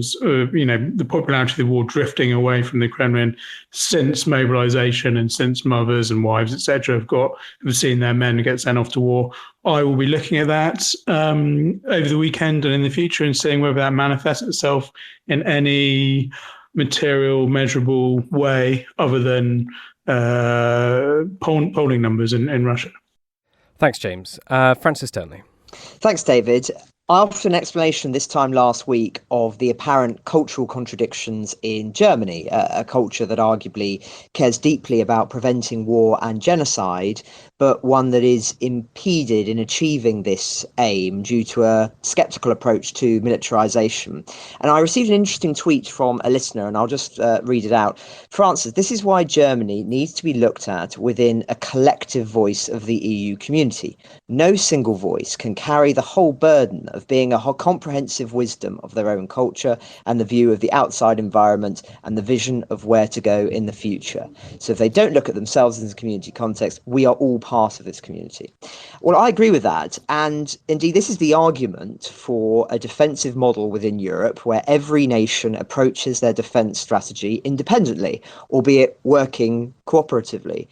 popularity of the war drifting away from the Kremlin since mobilization and since mothers and wives, etc., have seen their men get sent off to war. I will be looking at that over the weekend and in the future and seeing whether that manifests itself in any material, measurable way other than polling numbers in Russia. Thanks, James. Francis Turnley. Thanks, David. I offered an explanation this time last week of the apparent cultural contradictions in Germany, a culture that arguably cares deeply about preventing war and genocide, but one that is impeded in achieving this aim due to a sceptical approach to militarization. And I received an interesting tweet from a listener, and I'll just read it out. Francis, this is why Germany needs to be looked at within a collective voice of the EU community. No single voice can carry the whole burden of being a comprehensive wisdom of their own culture and the view of the outside environment and the vision of where to go in the future. So if they don't look at themselves in the community context, we are all part of this community. Well, I agree with that. And indeed, this is the argument for a defensive model within Europe where every nation approaches their defence strategy independently, albeit working cooperatively.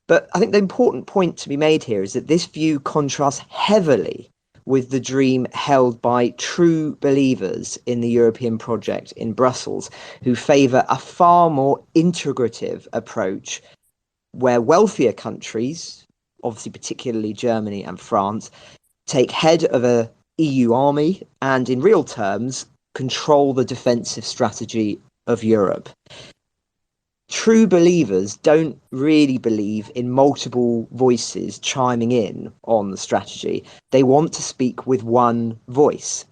But I think the important point to be made here is that this view contrasts heavily with the dream held by true believers in the European project in Brussels, who favour a far more integrative approach where wealthier countries, obviously particularly Germany and France, take head of a EU army and in real terms control the defensive strategy of Europe. True believers don't really believe in multiple voices chiming in on the strategy. They want to speak with one voice.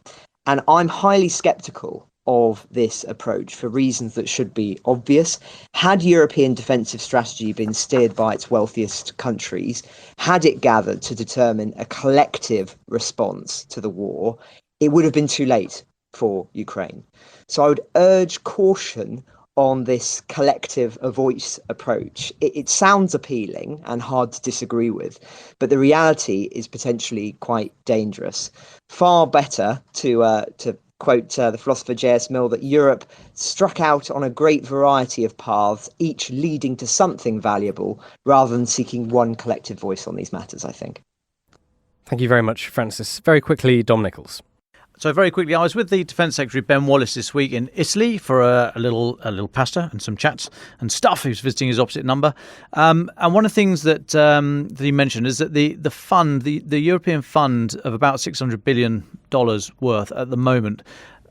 And I'm highly sceptical of this approach for reasons that should be obvious. Had European defensive strategy been steered by its wealthiest countries, had it gathered to determine a collective response to the war, it would have been too late for Ukraine. So I would urge caution on this collective voice approach. It sounds appealing and hard to disagree with, but the reality is potentially quite dangerous. Far better to quote the philosopher J.S. Mill, that Europe struck out on a great variety of paths, each leading to something valuable, rather than seeking one collective voice on these matters, I think. Thank you very much, Francis. Very quickly, Dom Nichols. So very quickly, I was with the Defence Secretary Ben Wallace this week in Italy for a little pasta and some chats and stuff. He was visiting his opposite number, and one of the things that he mentioned is that the fund, the European fund of about $600 billion worth at the moment,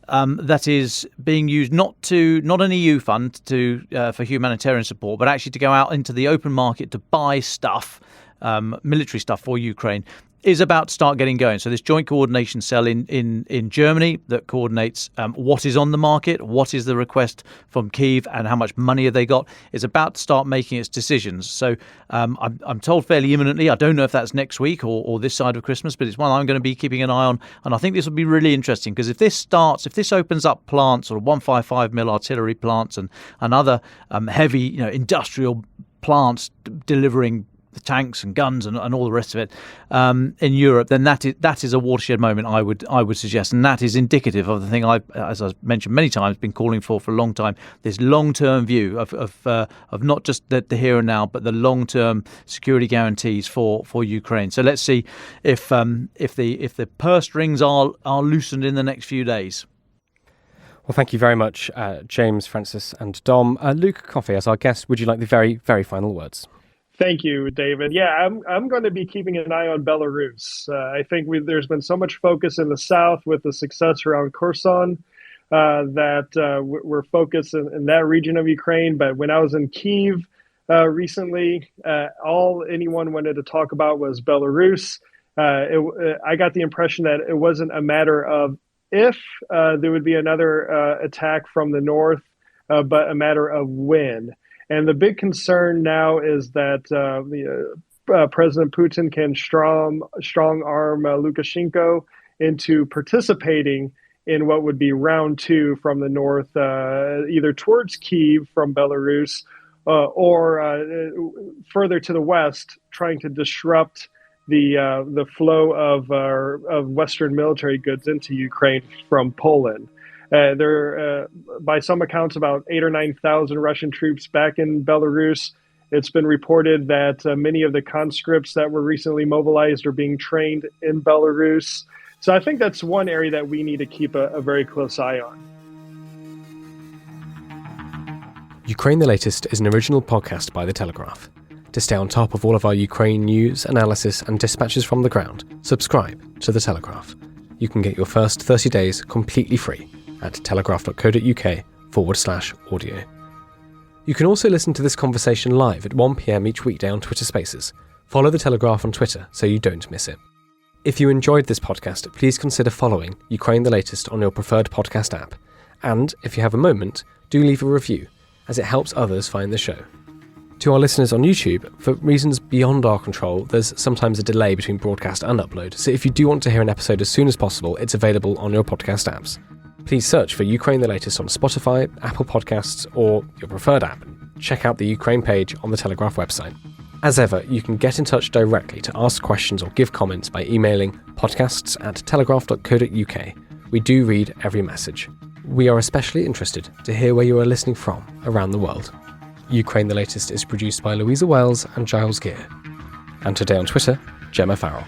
that is being used not an EU fund for humanitarian support, but actually to go out into the open market to buy stuff, military stuff for Ukraine, is about to start getting going. So this joint coordination cell in Germany that coordinates what is on the market, what is the request from Kyiv, and how much money have they got, is about to start making its decisions. So I'm told fairly imminently. I don't know if that's next week or this side of Christmas, but it's one I'm going to be keeping an eye on. And I think this will be really interesting, because if this opens up plants, or 155mm artillery plants and other heavy industrial plants delivering the tanks and guns and all the rest of it in Europe, then that is a watershed moment, I would suggest, and that is indicative of the thing as I've mentioned many times, been calling for a long time: this long-term view of not just the here and now, but the long-term security guarantees for Ukraine. So let's see if the purse strings are loosened in the next few days. Well, thank you very much, James, Francis, and Dom. Luke Coffey, as our guest, would you like the very, very final words? Thank you, David. Yeah, I'm going to be keeping an eye on Belarus. I think there's been so much focus in the south with the success around Kherson that we're focused in that region of Ukraine. But when I was in Kyiv recently, all anyone wanted to talk about was Belarus. I got the impression that it wasn't a matter of if there would be another attack from the north, but a matter of when. And the big concern now is that President Putin can strong arm Lukashenko into participating in what would be round two from the north, either towards Kyiv from Belarus or further to the west, trying to disrupt the flow of Western military goods into Ukraine from Poland. There are, by some accounts, about 8,000 or 9,000 Russian troops back in Belarus. It's been reported that many of the conscripts that were recently mobilized are being trained in Belarus. So I think that's one area that we need to keep a very close eye on. Ukraine the Latest is an original podcast by The Telegraph. To stay on top of all of our Ukraine news, analysis and dispatches from the ground, subscribe to The Telegraph. You can get your first 30 days completely free at telegraph.co.uk/audio. You can also listen to this conversation live at 1 p.m. each weekday on Twitter Spaces, Follow The Telegraph on Twitter so you don't miss it. If you enjoyed this podcast, please consider following Ukraine the Latest on your preferred podcast app. And if you have a moment, do leave a review, as it helps others find the show. To our listeners on YouTube, for reasons beyond our control, there's sometimes a delay between broadcast and upload, so if you do want to hear an episode as soon as possible, it's available on your podcast apps. Please search for Ukraine the Latest on Spotify, Apple Podcasts, or your preferred app. Check out the Ukraine page on the Telegraph website. As ever, you can get in touch directly to ask questions or give comments by emailing podcasts@telegraph.co.uk. We do read every message. We are especially interested to hear where you are listening from around the world. Ukraine the Latest is produced by Louisa Wells and Giles Gear. And today on Twitter, Gemma Farrell.